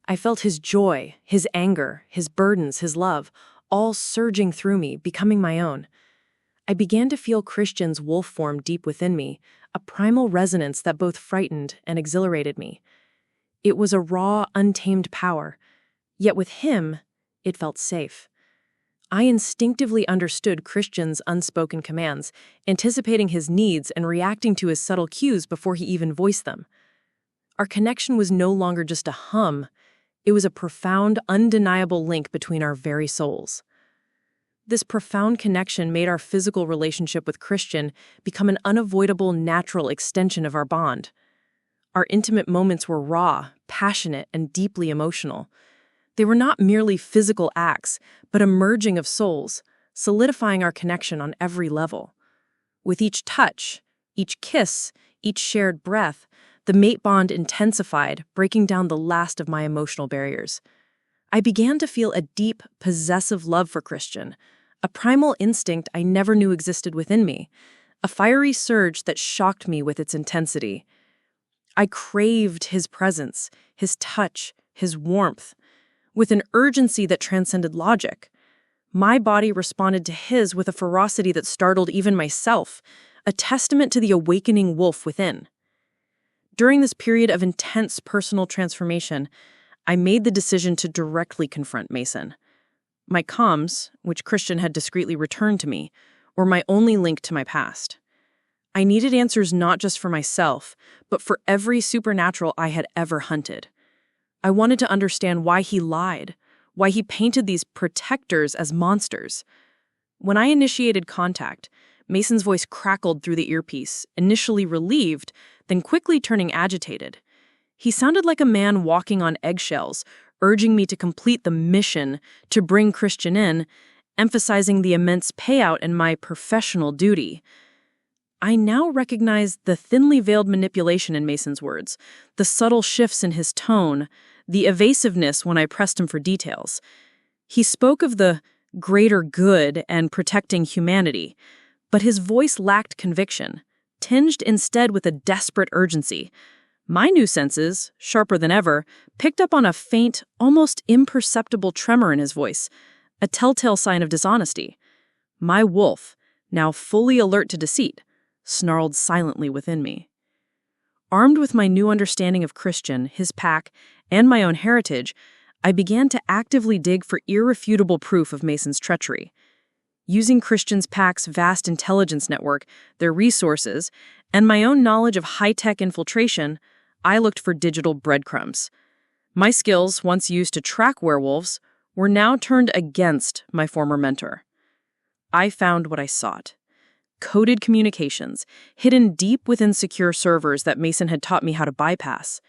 I felt his joy, his anger, his burdens, his love, all surging through me, becoming my own. I began to feel Christian's wolf form deep within me, a primal resonance that both frightened and exhilarated me. It was a raw, untamed power, yet with him, it felt safe. I instinctively understood Christian's unspoken commands, anticipating his needs and reacting to his subtle cues before he even voiced them. Our connection was no longer just a hum. It was a profound, undeniable link between our very souls. This profound connection made our physical relationship with Christian become an unavoidable, natural extension of our bond. Our intimate moments were raw, passionate, and deeply emotional. They were not merely physical acts, but a merging of souls, solidifying our connection on every level. With each touch, each kiss, each shared breath, the mate bond intensified, breaking down the last of my emotional barriers. I began to feel a deep, possessive love for Christian, a primal instinct I never knew existed within me, a fiery surge that shocked me with its intensity. I craved his presence, his touch, his warmth, with an urgency that transcended logic. My body responded to his with a ferocity that startled even myself, a testament to the awakening wolf within. During this period of intense personal transformation, I made the decision to directly confront Mason. My comms, which Christian had discreetly returned to me, were my only link to my past. I needed answers not just for myself, but for every supernatural I had ever hunted. I wanted to understand why he lied, why he painted these protectors as monsters. When I initiated contact, Mason's voice crackled through the earpiece, initially relieved, then quickly turning agitated. He sounded like a man walking on eggshells, urging me to complete the mission to bring Christian in, emphasizing the immense payout and my professional duty. I now recognized the thinly veiled manipulation in Mason's words, the subtle shifts in his tone, the evasiveness when I pressed him for details. He spoke of the greater good and protecting humanity, but his voice lacked conviction, tinged instead with a desperate urgency. My new senses, sharper than ever, picked up on a faint, almost imperceptible tremor in his voice, a telltale sign of dishonesty. My wolf, now fully alert to deceit, snarled silently within me. Armed with my new understanding of Christian, his pack, and my own heritage, I began to actively dig for irrefutable proof of Mason's treachery. Using Christian's pack's vast intelligence network, their resources, and my own knowledge of high-tech infiltration, I looked for digital breadcrumbs. My skills, once used to track werewolves, were now turned against my former mentor. I found what I sought. Coded communications, hidden deep within secure servers that Mason had taught me how to bypass.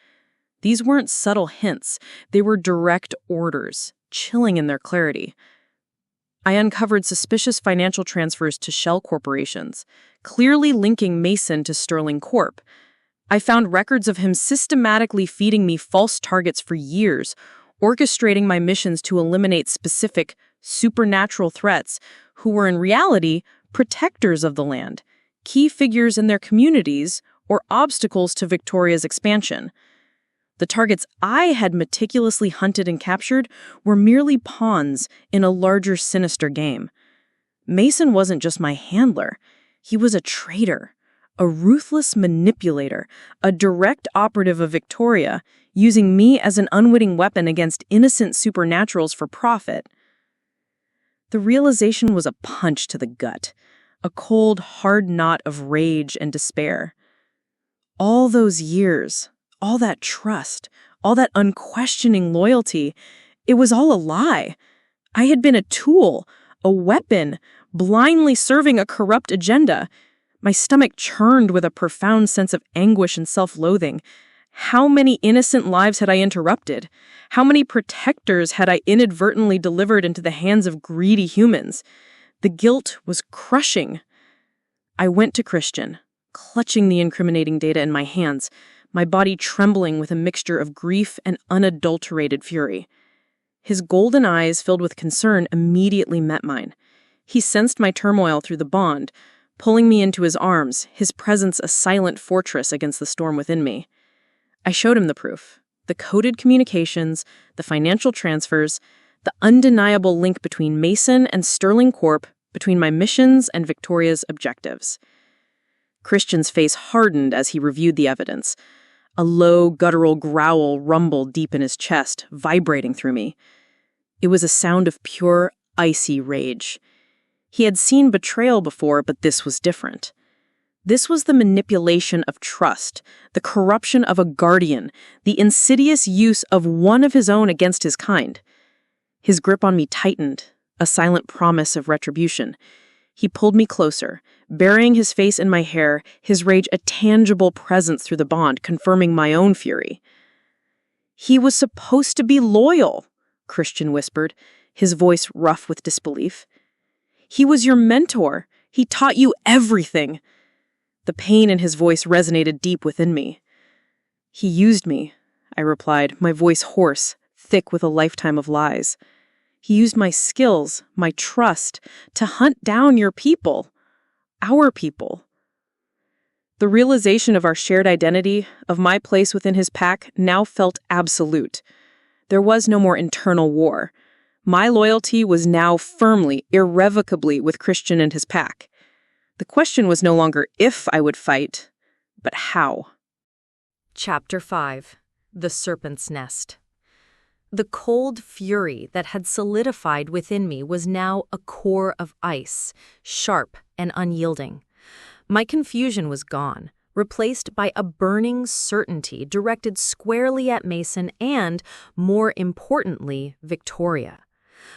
These weren't subtle hints, they were direct orders, chilling in their clarity. I uncovered suspicious financial transfers to shell corporations, clearly linking Mason to Sterling Corp. I found records of him systematically feeding me false targets for years, orchestrating my missions to eliminate specific, supernatural threats who were in reality protectors of the land, key figures in their communities, or obstacles to Victoria's expansion. The targets I had meticulously hunted and captured were merely pawns in a larger, sinister game. Mason wasn't just my handler. He was a traitor, a ruthless manipulator, a direct operative of Victoria, using me as an unwitting weapon against innocent supernaturals for profit. The realization was a punch to the gut, a cold, hard knot of rage and despair. All those years, all that trust, all that unquestioning loyalty, it was all a lie. I had been a tool, a weapon, blindly serving a corrupt agenda. My stomach churned with a profound sense of anguish and self-loathing. How many innocent lives had I interrupted? How many protectors had I inadvertently delivered into the hands of greedy humans? The guilt was crushing. I went to Christian, clutching the incriminating data in my hands, my body trembling with a mixture of grief and unadulterated fury. His golden eyes, filled with concern, immediately met mine. He sensed my turmoil through the bond, pulling me into his arms, his presence a silent fortress against the storm within me. I showed him the proof, the coded communications, the financial transfers, the undeniable link between Mason and Sterling Corp, between my missions and Victoria's objectives. Christian's face hardened as he reviewed the evidence. A low, guttural growl rumbled deep in his chest, vibrating through me. It was a sound of pure, icy rage. He had seen betrayal before, but this was different. This was the manipulation of trust, the corruption of a guardian, the insidious use of one of his own against his kind. His grip on me tightened, a silent promise of retribution. He pulled me closer, burying his face in my hair, his rage a tangible presence through the bond, confirming my own fury. "He was supposed to be loyal," Christian whispered, his voice rough with disbelief. "He was your mentor. He taught you everything." The pain in his voice resonated deep within me. "He used me," I replied, my voice hoarse, thick with a lifetime of lies. "He used my skills, my trust, to hunt down your people. Our people." The realization of our shared identity, of my place within his pack, now felt absolute. There was no more internal war. My loyalty was now firmly, irrevocably with Christian and his pack. The question was no longer if I would fight, but how. Chapter 5. The Serpent's Nest. The cold fury that had solidified within me was now a core of ice, sharp and unyielding. My confusion was gone, replaced by a burning certainty directed squarely at Mason and, more importantly, Victoria.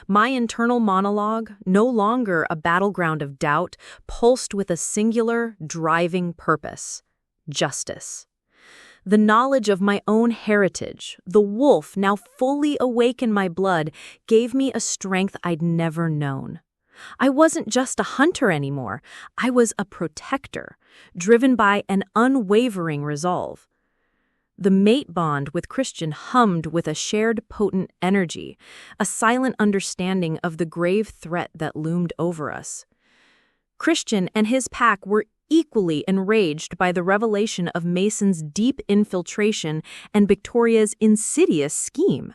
My internal monologue, no longer a battleground of doubt, pulsed with a singular, driving purpose: justice. The knowledge of my own heritage, the wolf now fully awake in my blood, gave me a strength I'd never known. I wasn't just a hunter anymore. I was a protector, driven by an unwavering resolve. The mate bond with Christian hummed with a shared potent energy, a silent understanding of the grave threat that loomed over us. Christian and his pack were equally enraged by the revelation of Mason's deep infiltration and Victoria's insidious scheme.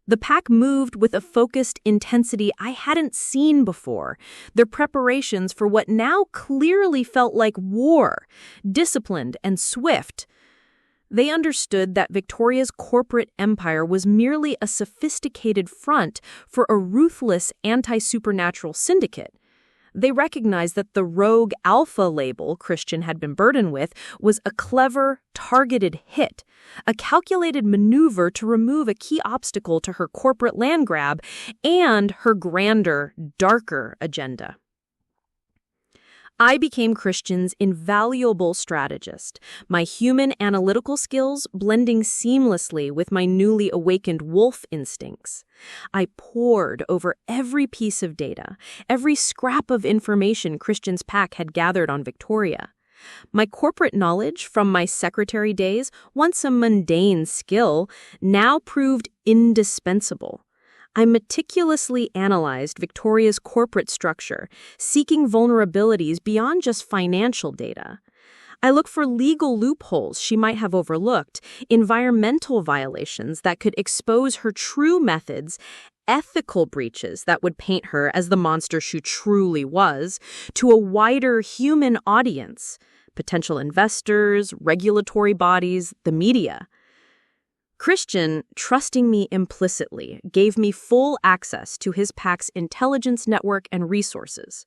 The pack moved with a focused intensity I hadn't seen before, their preparations for what now clearly felt like war, disciplined and swift. They understood that Victoria's corporate empire was merely a sophisticated front for a ruthless anti-supernatural syndicate. They recognized that the rogue alpha label Christian had been burdened with was a clever, targeted hit, a calculated maneuver to remove a key obstacle to her corporate land grab and her grander, darker agenda. I became Christian's invaluable strategist, my human analytical skills blending seamlessly with my newly awakened wolf instincts. I pored over every piece of data, every scrap of information Christian's pack had gathered on Victoria. My corporate knowledge from my secretary days, once a mundane skill, now proved indispensable. I meticulously analyzed Victoria's corporate structure, seeking vulnerabilities beyond just financial data. I looked for legal loopholes she might have overlooked, environmental violations that could expose her true methods, ethical breaches that would paint her as the monster she truly was, to a wider human audience, potential investors, regulatory bodies, the media. Christian, trusting me implicitly, gave me full access to his pack's intelligence network and resources.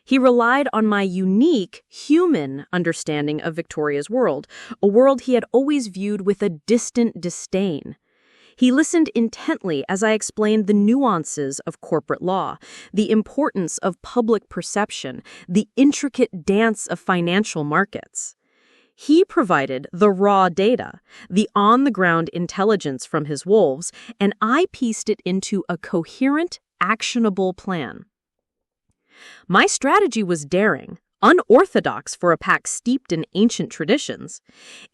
He relied on my unique, human understanding of Victoria's world, a world he had always viewed with a distant disdain. He listened intently as I explained the nuances of corporate law, the importance of public perception, the intricate dance of financial markets. He provided the raw data, the on-the-ground intelligence from his wolves, and I pieced it into a coherent, actionable plan. My strategy was daring, unorthodox for a pack steeped in ancient traditions.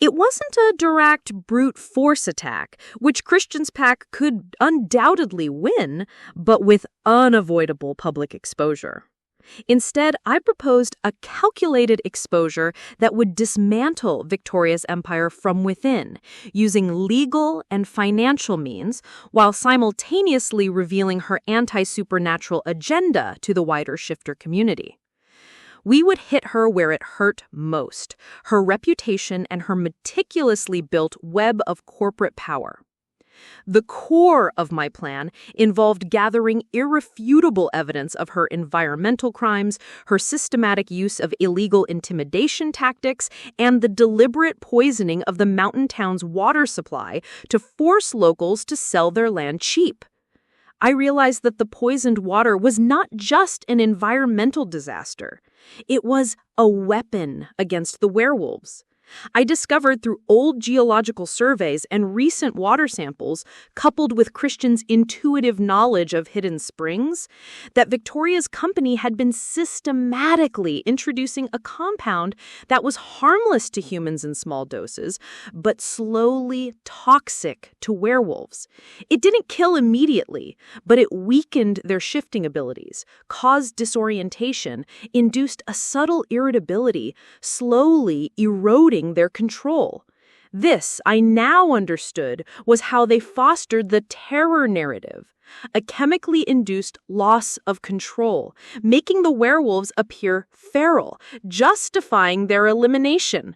It wasn't a direct brute force attack, which Christian's pack could undoubtedly win, but with unavoidable public exposure. Instead, I proposed a calculated exposure that would dismantle Victoria's empire from within, using legal and financial means, while simultaneously revealing her anti-supernatural agenda to the wider shifter community. We would hit her where it hurt most, her reputation and her meticulously built web of corporate power. The core of my plan involved gathering irrefutable evidence of her environmental crimes, her systematic use of illegal intimidation tactics, and the deliberate poisoning of the mountain town's water supply to force locals to sell their land cheap. I realized that the poisoned water was not just an environmental disaster. It was a weapon against the werewolves. I discovered through old geological surveys and recent water samples, coupled with Christian's intuitive knowledge of hidden springs, that Victoria's company had been systematically introducing a compound that was harmless to humans in small doses, but slowly toxic to werewolves. It didn't kill immediately, but it weakened their shifting abilities, caused disorientation, induced a subtle irritability, slowly eroding their control. This, I now understood, was how they fostered the terror narrative, a chemically induced loss of control, making the werewolves appear feral, justifying their elimination.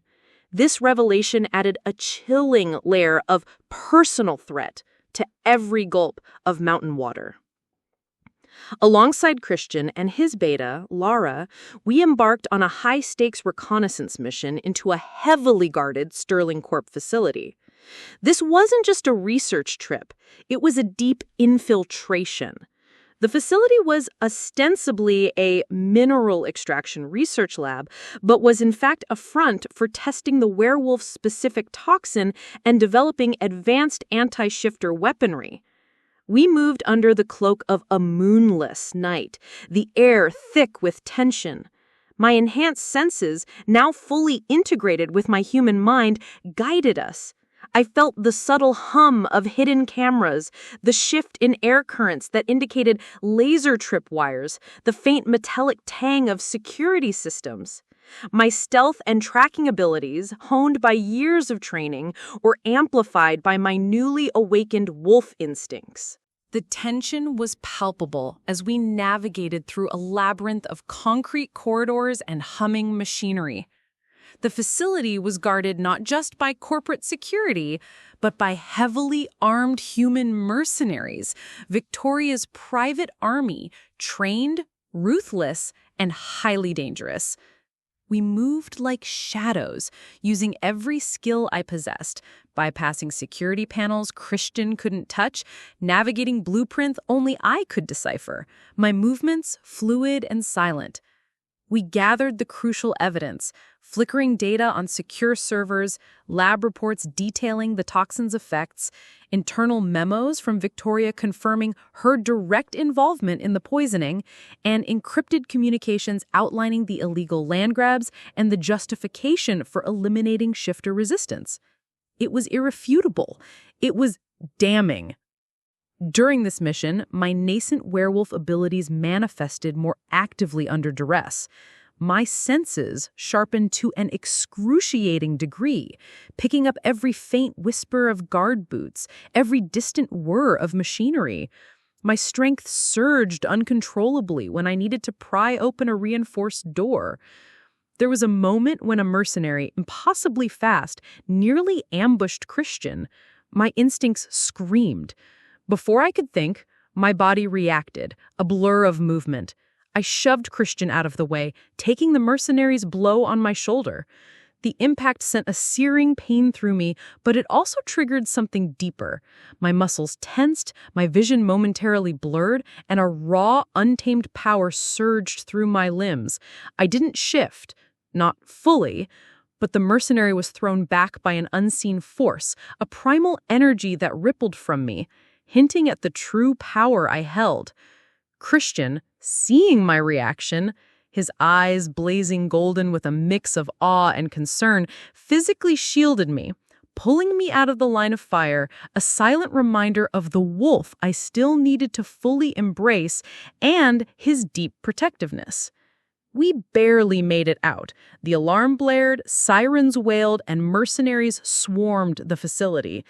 This revelation added a chilling layer of personal threat to every gulp of mountain water. Alongside Christian and his beta, Lara, we embarked on a high-stakes reconnaissance mission into a heavily guarded Sterling Corp facility. This wasn't just a research trip, it was a deep infiltration. The facility was ostensibly a mineral extraction research lab, but was in fact a front for testing the werewolf-specific toxin and developing advanced anti-shifter weaponry. We moved under the cloak of a moonless night, the air thick with tension. My enhanced senses, now fully integrated with my human mind, guided us. I felt the subtle hum of hidden cameras, the shift in air currents that indicated laser tripwires, the faint metallic tang of security systems. My stealth and tracking abilities, honed by years of training, were amplified by my newly awakened wolf instincts. The tension was palpable as we navigated through a labyrinth of concrete corridors and humming machinery. The facility was guarded not just by corporate security, but by heavily armed human mercenaries, Victoria's private army, trained, ruthless, and highly dangerous. We moved like shadows, using every skill I possessed, bypassing security panels Christian couldn't touch, navigating blueprints only I could decipher, my movements fluid and silent. We gathered the crucial evidence, flickering data on secure servers, lab reports detailing the toxin's effects, internal memos from Victoria confirming her direct involvement in the poisoning, and encrypted communications outlining the illegal land grabs and the justification for eliminating shifter resistance. It was irrefutable. It was damning. During this mission, my nascent werewolf abilities manifested more actively under duress. My senses sharpened to an excruciating degree, picking up every faint whisper of guard boots, every distant whir of machinery. My strength surged uncontrollably when I needed to pry open a reinforced door. There was a moment when a mercenary, impossibly fast, nearly ambushed Christian. My instincts screamed. Before I could think, my body reacted, a blur of movement. I shoved Christian out of the way, taking the mercenary's blow on my shoulder. The impact sent a searing pain through me, but it also triggered something deeper. My muscles tensed, my vision momentarily blurred, and a raw, untamed power surged through my limbs. I didn't shift, not fully, but the mercenary was thrown back by an unseen force, a primal energy that rippled from me, hinting at the true power I held. Christian, seeing my reaction, his eyes blazing golden with a mix of awe and concern, physically shielded me, pulling me out of the line of fire, a silent reminder of the wolf I still needed to fully embrace and his deep protectiveness. We barely made it out. The alarm blared, sirens wailed, and mercenaries swarmed the facility.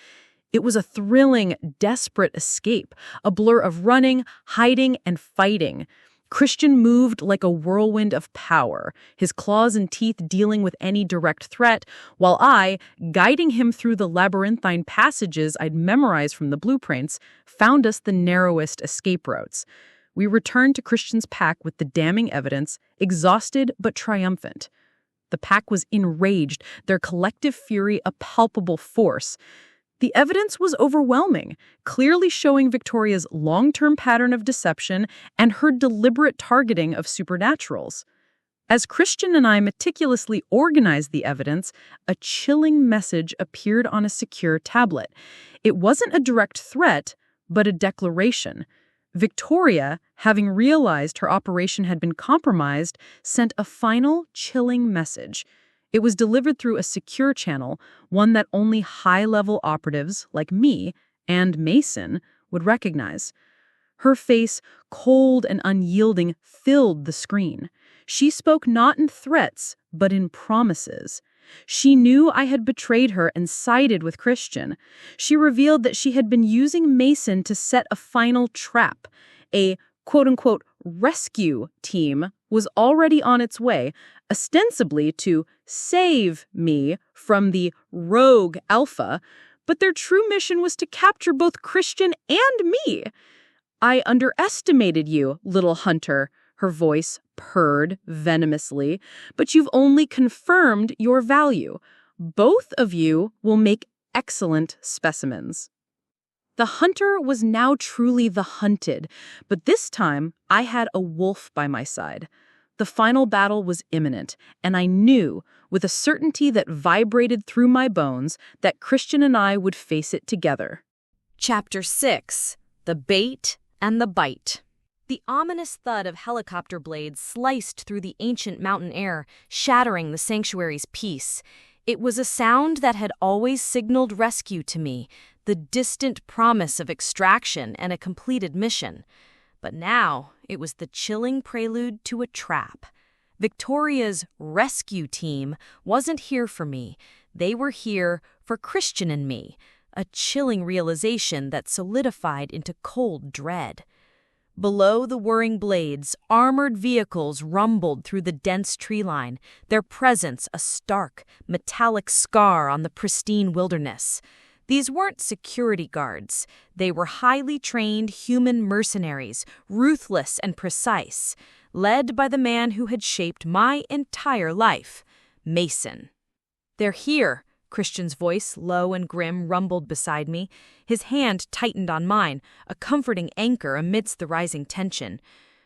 It was a thrilling, desperate escape, a blur of running, hiding, and fighting. Christian moved like a whirlwind of power, his claws and teeth dealing with any direct threat, while I, guiding him through the labyrinthine passages I'd memorized from the blueprints, found us the narrowest escape routes. We returned to Christian's pack with the damning evidence, exhausted but triumphant. The pack was enraged, their collective fury a palpable force. The evidence was overwhelming, clearly showing Victoria's long-term pattern of deception and her deliberate targeting of supernaturals. As Christian and I meticulously organized the evidence, a chilling message appeared on a secure tablet. It wasn't a direct threat, but a declaration. Victoria, having realized her operation had been compromised, sent a final, chilling message. It was delivered through a secure channel, one that only high-level operatives like me and Mason would recognize. Her face, cold and unyielding, filled the screen. She spoke not in threats, but in promises. She knew I had betrayed her and sided with Christian. She revealed that she had been using Mason to set a final trap, a quote-unquote rescue team was already on its way, ostensibly to save me from the rogue alpha, but their true mission was to capture both Christian and me. I underestimated you, little hunter, her voice purred venomously, but you've only confirmed your value. Both of you will make excellent specimens. The hunter was now truly the hunted, but this time I had a wolf by my side. The final battle was imminent, and I knew, with a certainty that vibrated through my bones, that Christian and I would face it together. Chapter 6. The Bait and the Bite. The ominous thud of helicopter blades sliced through the ancient mountain air, shattering the sanctuary's peace. It was a sound that had always signaled rescue to me, the distant promise of extraction and a completed mission. But now it was the chilling prelude to a trap. Victoria's rescue team wasn't here for me. They were here for Christian and me, a chilling realization that solidified into cold dread. Below the whirring blades, armored vehicles rumbled through the dense tree line, their presence a stark, metallic scar on the pristine wilderness. These weren't security guards. They were highly trained human mercenaries, ruthless and precise, led by the man who had shaped my entire life, Mason. "They're here," Christian's voice, low and grim, rumbled beside me. His hand tightened on mine, a comforting anchor amidst the rising tension.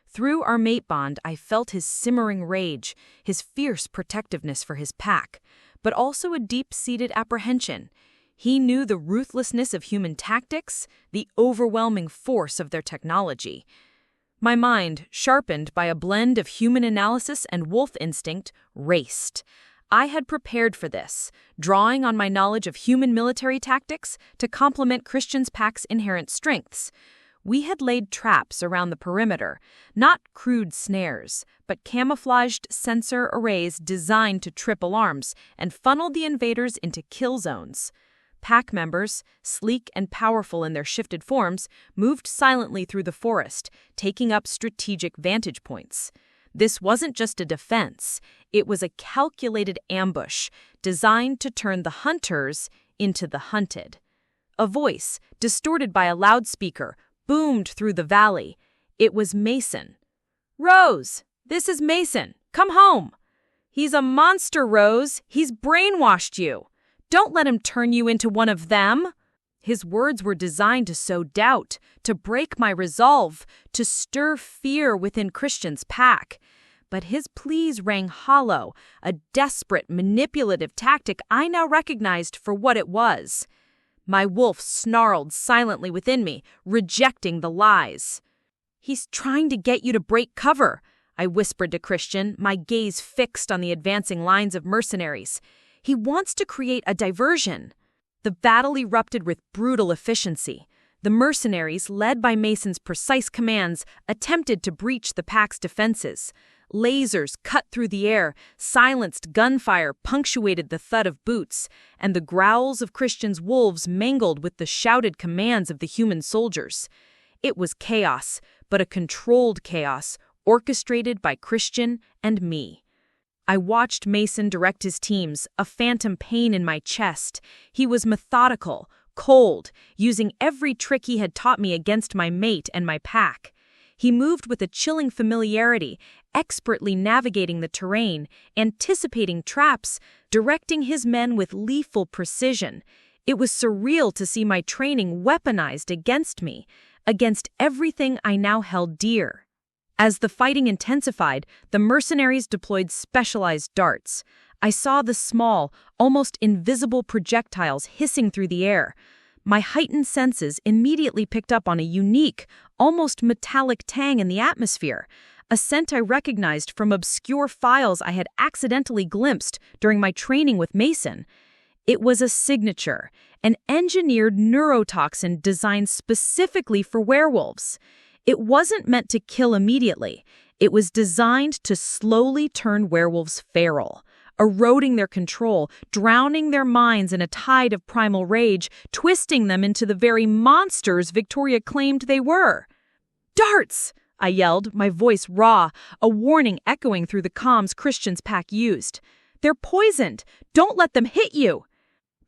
Through our mate bond, I felt his simmering rage, his fierce protectiveness for his pack, but also a deep-seated apprehension. He knew the ruthlessness of human tactics, the overwhelming force of their technology. My mind, sharpened by a blend of human analysis and wolf instinct, raced. I had prepared for this, drawing on my knowledge of human military tactics to complement Christian's pack's inherent strengths. We had laid traps around the perimeter, not crude snares, but camouflaged sensor arrays designed to trip alarms and funnel the invaders into kill zones. Pack members, sleek and powerful in their shifted forms, moved silently through the forest, taking up strategic vantage points. This wasn't just a defense, it was a calculated ambush designed to turn the hunters into the hunted. A voice, distorted by a loudspeaker, boomed through the valley. It was Mason. "Rose, this is Mason. Come home." "He's a monster, Rose. He's brainwashed you. Don't let him turn you into one of them." His words were designed to sow doubt, to break my resolve, to stir fear within Christian's pack. But his pleas rang hollow, a desperate, manipulative tactic I now recognized for what it was. My wolf snarled silently within me, rejecting the lies. "He's trying to get you to break cover," I whispered to Christian, my gaze fixed on the advancing lines of mercenaries. "He wants to create a diversion." The battle erupted with brutal efficiency. The mercenaries, led by Mason's precise commands, attempted to breach the pack's defenses. Lasers cut through the air, silenced gunfire punctuated the thud of boots, and the growls of Christian's wolves mangled with the shouted commands of the human soldiers. It was chaos, but a controlled chaos, orchestrated by Christian and me. I watched Mason direct his teams, a phantom pain in my chest. He was methodical, cold, using every trick he had taught me against my mate and my pack. He moved with a chilling familiarity, expertly navigating the terrain, anticipating traps, directing his men with lethal precision. It was surreal to see my training weaponized against me, against everything I now held dear. As the fighting intensified, the mercenaries deployed specialized darts. I saw the small, almost invisible projectiles hissing through the air. My heightened senses immediately picked up on a unique, almost metallic tang in the atmosphere, a scent I recognized from obscure files I had accidentally glimpsed during my training with Mason. It was a signature, an engineered neurotoxin designed specifically for werewolves. It wasn't meant to kill immediately. It was designed to slowly turn werewolves feral, eroding their control, drowning their minds in a tide of primal rage, twisting them into the very monsters Victoria claimed they were. "Darts!" I yelled, my voice raw, a warning echoing through the comms Christian's pack used. "They're poisoned! Don't let them hit you!"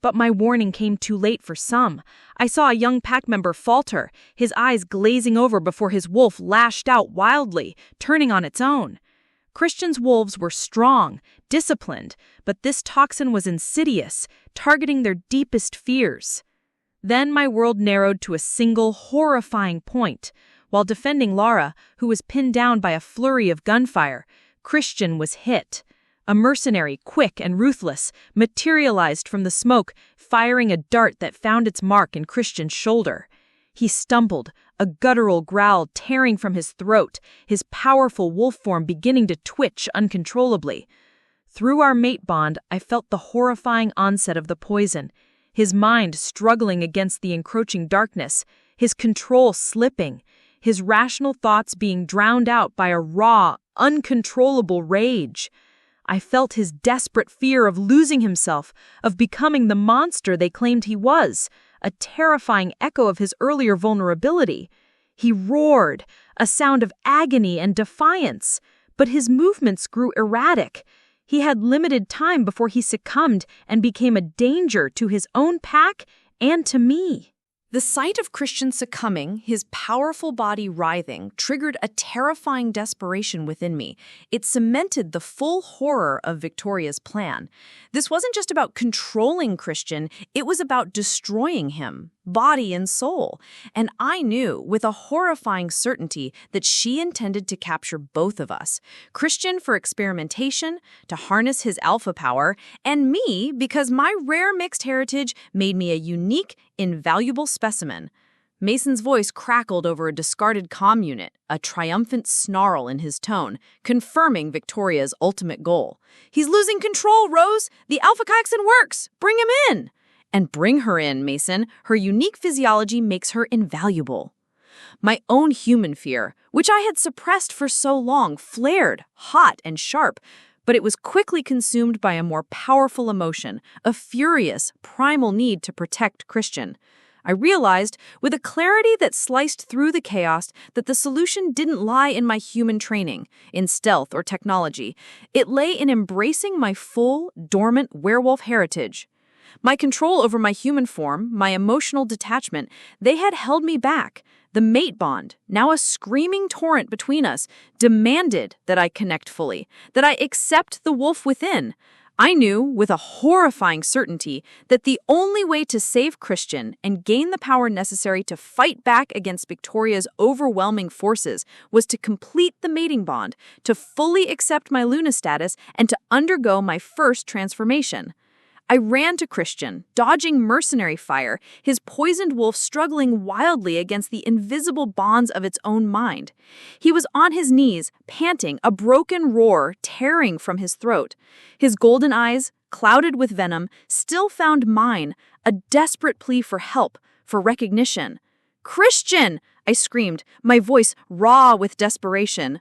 But my warning came too late for some. I saw a young pack member falter, his eyes glazing over before his wolf lashed out wildly, turning on its own. Christian's wolves were strong, disciplined, but this toxin was insidious, targeting their deepest fears. Then my world narrowed to a single, horrifying point. While defending Lara, who was pinned down by a flurry of gunfire, Christian was hit. A mercenary, quick and ruthless, materialized from the smoke, firing a dart that found its mark in Christian's shoulder. He stumbled, a guttural growl tearing from his throat, his powerful wolf form beginning to twitch uncontrollably. Through our mate bond, I felt the horrifying onset of the poison, his mind struggling against the encroaching darkness, his control slipping, his rational thoughts being drowned out by a raw, uncontrollable rage. I felt his desperate fear of losing himself, of becoming the monster they claimed he was, a terrifying echo of his earlier vulnerability. He roared, a sound of agony and defiance, but his movements grew erratic. He had limited time before he succumbed and became a danger to his own pack and to me. The sight of Christian succumbing, his powerful body writhing, triggered a terrifying desperation within me. It cemented the full horror of Victoria's plan. This wasn't just about controlling Christian, it was about destroying him, body and soul. And I knew with a horrifying certainty that she intended to capture both of us. Christian for experimentation, to harness his alpha power, and me because my rare mixed heritage made me a unique, invaluable specimen. Mason's voice crackled over a discarded comm unit, a triumphant snarl in his tone, confirming Victoria's ultimate goal. "He's losing control, Rose! The alpha kyksin works! Bring him in!" And bring her in, Mason. Her unique physiology makes her invaluable. My own human fear, which I had suppressed for so long, flared, hot and sharp, but it was quickly consumed by a more powerful emotion, a furious, primal need to protect Christian. I realized, with a clarity that sliced through the chaos, that the solution didn't lie in my human training, in stealth or technology. It lay in embracing my full, dormant werewolf heritage. My control over my human form, my emotional detachment, they had held me back. The mate bond, now a screaming torrent between us, demanded that I connect fully, that I accept the wolf within. I knew, with a horrifying certainty, that the only way to save Christian and gain the power necessary to fight back against Victoria's overwhelming forces was to complete the mating bond, to fully accept my Luna status, and to undergo my first transformation. I ran to Christian, dodging mercenary fire, his poisoned wolf struggling wildly against the invisible bonds of its own mind. He was on his knees, panting, a broken roar tearing from his throat. His golden eyes, clouded with venom, still found mine, a desperate plea for help, for recognition. "Christian!" I screamed, my voice raw with desperation.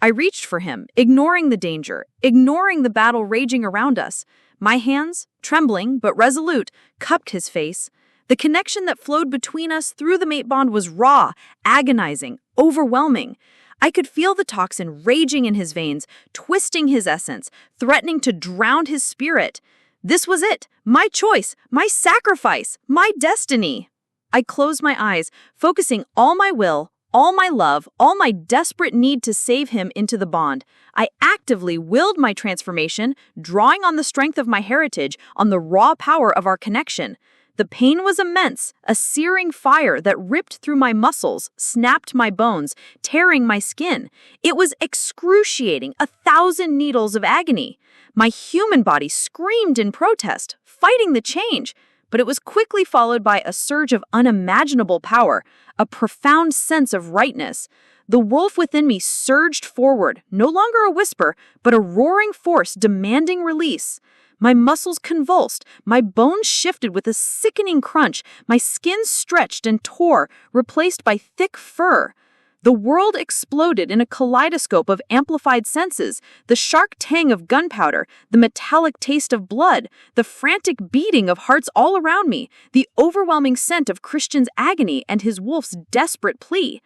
I reached for him, ignoring the danger, ignoring the battle raging around us. My hands, trembling but resolute, cupped his face. The connection that flowed between us through the mate bond was raw, agonizing, overwhelming. I could feel the toxin raging in his veins, twisting his essence, threatening to drown his spirit. This was it, my choice, my sacrifice, my destiny. I closed my eyes, focusing all my will, all my love, all my desperate need to save him into the bond. I actively willed my transformation, drawing on the strength of my heritage, on the raw power of our connection. The pain was immense, a searing fire that ripped through my muscles, snapped my bones, tearing my skin. It was excruciating, 1,000 needles of agony. My human body screamed in protest, fighting the change. But it was quickly followed by a surge of unimaginable power, a profound sense of rightness. The wolf within me surged forward, no longer a whisper, but a roaring force demanding release. My muscles convulsed, my bones shifted with a sickening crunch, my skin stretched and tore, replaced by thick fur. The world exploded in a kaleidoscope of amplified senses, the sharp tang of gunpowder, the metallic taste of blood, the frantic beating of hearts all around me, the overwhelming scent of Christian's agony and his wolf's desperate plea.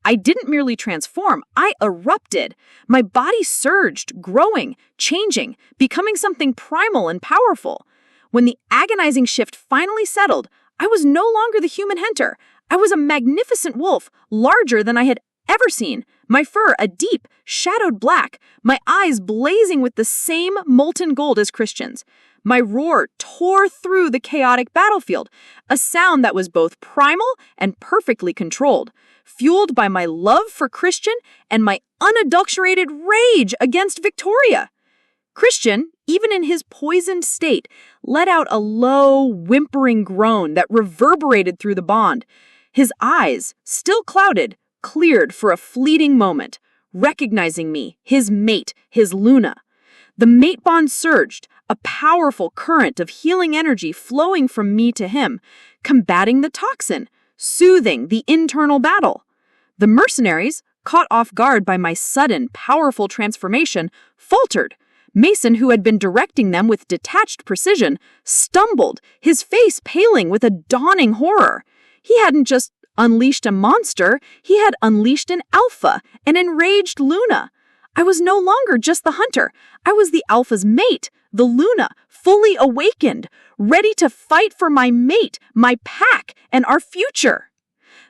I didn't merely transform, I erupted. My body surged, growing, changing, becoming something primal and powerful. When the agonizing shift finally settled, I was no longer the human hunter. I was a magnificent wolf, larger than I had ever seen, my fur a deep, shadowed black, my eyes blazing with the same molten gold as Christian's. My roar tore through the chaotic battlefield, a sound that was both primal and perfectly controlled, fueled by my love for Christian and my unadulterated rage against Victoria. Christian, even in his poisoned state, let out a low, whimpering groan that reverberated through the bond. His eyes, still clouded, cleared for a fleeting moment, recognizing me, his mate, his Luna. The mate bond surged, a powerful current of healing energy flowing from me to him, combating the toxin, soothing the internal battle. The mercenaries, caught off guard by my sudden, powerful transformation, faltered. Mason, who had been directing them with detached precision, stumbled, his face paling with a dawning horror. He hadn't just unleashed a monster, he had unleashed an alpha, an enraged Luna. I was no longer just the hunter. I was the alpha's mate, the Luna, fully awakened, ready to fight for my mate, my pack, and our future.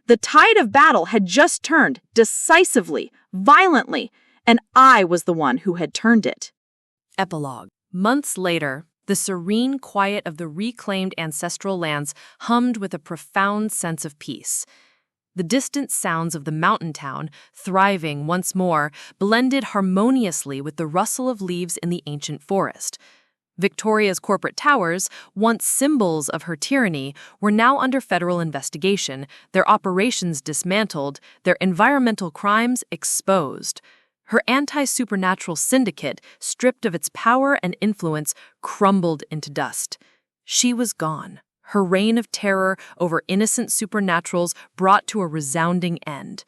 The tide of battle had just turned, decisively, violently, and I was the one who had turned it. Epilogue. Months later, the serene quiet of the reclaimed ancestral lands hummed with a profound sense of peace. The distant sounds of the mountain town, thriving once more, blended harmoniously with the rustle of leaves in the ancient forest. Victoria's corporate towers, once symbols of her tyranny, were now under federal investigation, their operations dismantled, their environmental crimes exposed. Her anti-supernatural syndicate, stripped of its power and influence, crumbled into dust. She was gone. Her reign of terror over innocent supernaturals brought to a resounding end.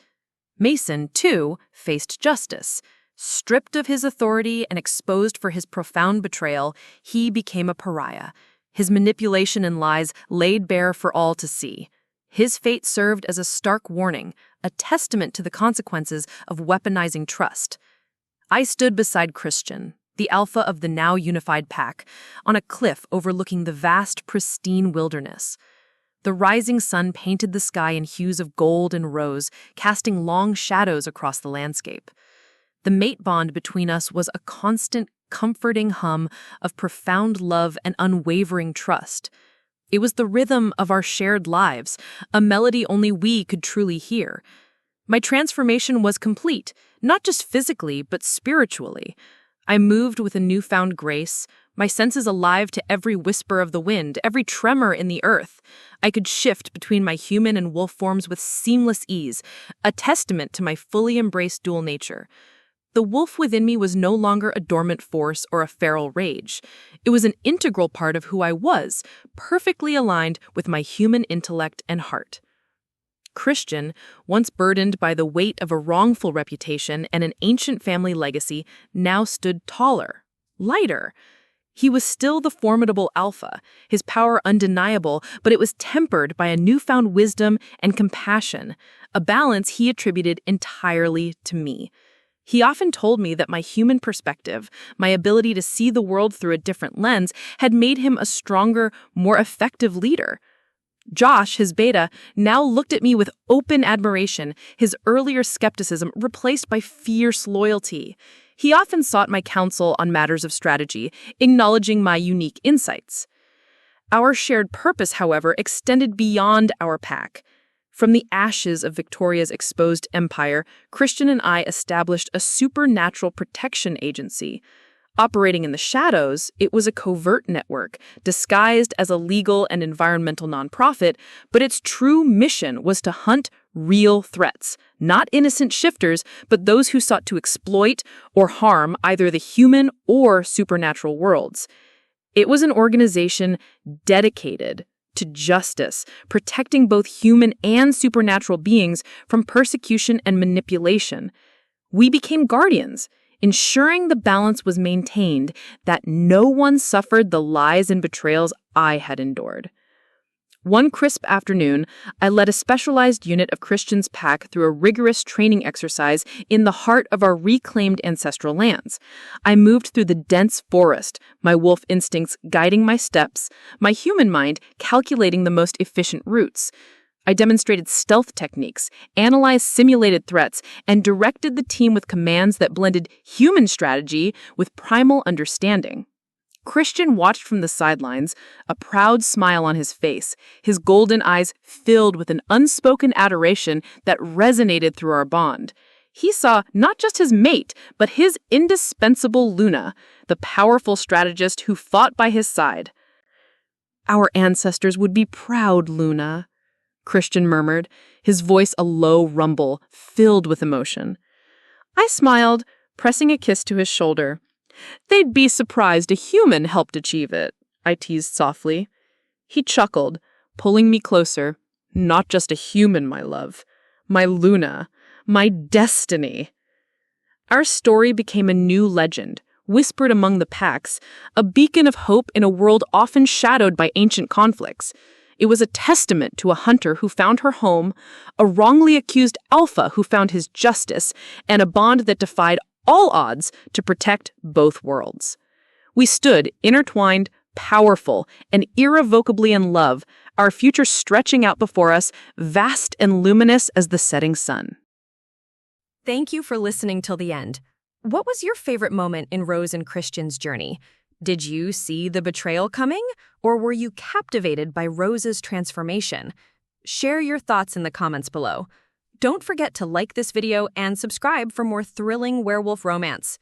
Mason, too, faced justice. Stripped of his authority and exposed for his profound betrayal, he became a pariah. His manipulation and lies laid bare for all to see. His fate served as a stark warning, a testament to the consequences of weaponizing trust. I stood beside Christian, the alpha of the now unified pack, on a cliff overlooking the vast, pristine wilderness. The rising sun painted the sky in hues of gold and rose, casting long shadows across the landscape. The mate bond between us was a constant, comforting hum of profound love and unwavering trust. It was the rhythm of our shared lives, a melody only we could truly hear. My transformation was complete, not just physically, but spiritually. I moved with a newfound grace, my senses alive to every whisper of the wind, every tremor in the earth. I could shift between my human and wolf forms with seamless ease, a testament to my fully embraced dual nature. The wolf within me was no longer a dormant force or a feral rage. It was an integral part of who I was, perfectly aligned with my human intellect and heart. Christian, once burdened by the weight of a wrongful reputation and an ancient family legacy, now stood taller, lighter. He was still the formidable alpha, his power undeniable, but it was tempered by a newfound wisdom and compassion, a balance he attributed entirely to me. He often told me that my human perspective, my ability to see the world through a different lens, had made him a stronger, more effective leader. Josh, his beta, now looked at me with open admiration, his earlier skepticism replaced by fierce loyalty. He often sought my counsel on matters of strategy, acknowledging my unique insights. Our shared purpose, however, extended beyond our pack. From the ashes of Victoria's exposed empire, Christian and I established a supernatural protection agency. Operating in the shadows, it was a covert network, disguised as a legal and environmental nonprofit, but its true mission was to hunt real threats, not innocent shifters, but those who sought to exploit or harm either the human or supernatural worlds. It was an organization dedicated to justice, protecting both human and supernatural beings from persecution and manipulation. We became guardians, ensuring the balance was maintained, that no one suffered the lies and betrayals I had endured. One crisp afternoon, I led a specialized unit of Christians pack through a rigorous training exercise in the heart of our reclaimed ancestral lands. I moved through the dense forest, my wolf instincts guiding my steps, my human mind calculating the most efficient routes. I demonstrated stealth techniques, analyzed simulated threats, and directed the team with commands that blended human strategy with primal understanding. Christian watched from the sidelines, a proud smile on his face, his golden eyes filled with an unspoken adoration that resonated through our bond. He saw not just his mate, but his indispensable Luna, the powerful strategist who fought by his side. "Our ancestors would be proud, Luna," Christian murmured, his voice a low rumble, filled with emotion. I smiled, pressing a kiss to his shoulder. "They'd be surprised a human helped achieve it," I teased softly. He chuckled, pulling me closer. "Not just a human, my love. My Luna. My destiny." Our story became a new legend, whispered among the packs, a beacon of hope in a world often shadowed by ancient conflicts. It was a testament to a hunter who found her home, a wrongly accused alpha who found his justice, and a bond that defied all odds to protect both worlds. We stood intertwined, powerful, and irrevocably in love, our future stretching out before us, vast and luminous as the setting sun. Thank you for listening till the end. What was your favorite moment in Rose and Christian's journey? Did you see the betrayal coming, or were you captivated by Rose's transformation? Share your thoughts in the comments below. Don't forget to like this video and subscribe for more thrilling werewolf romance.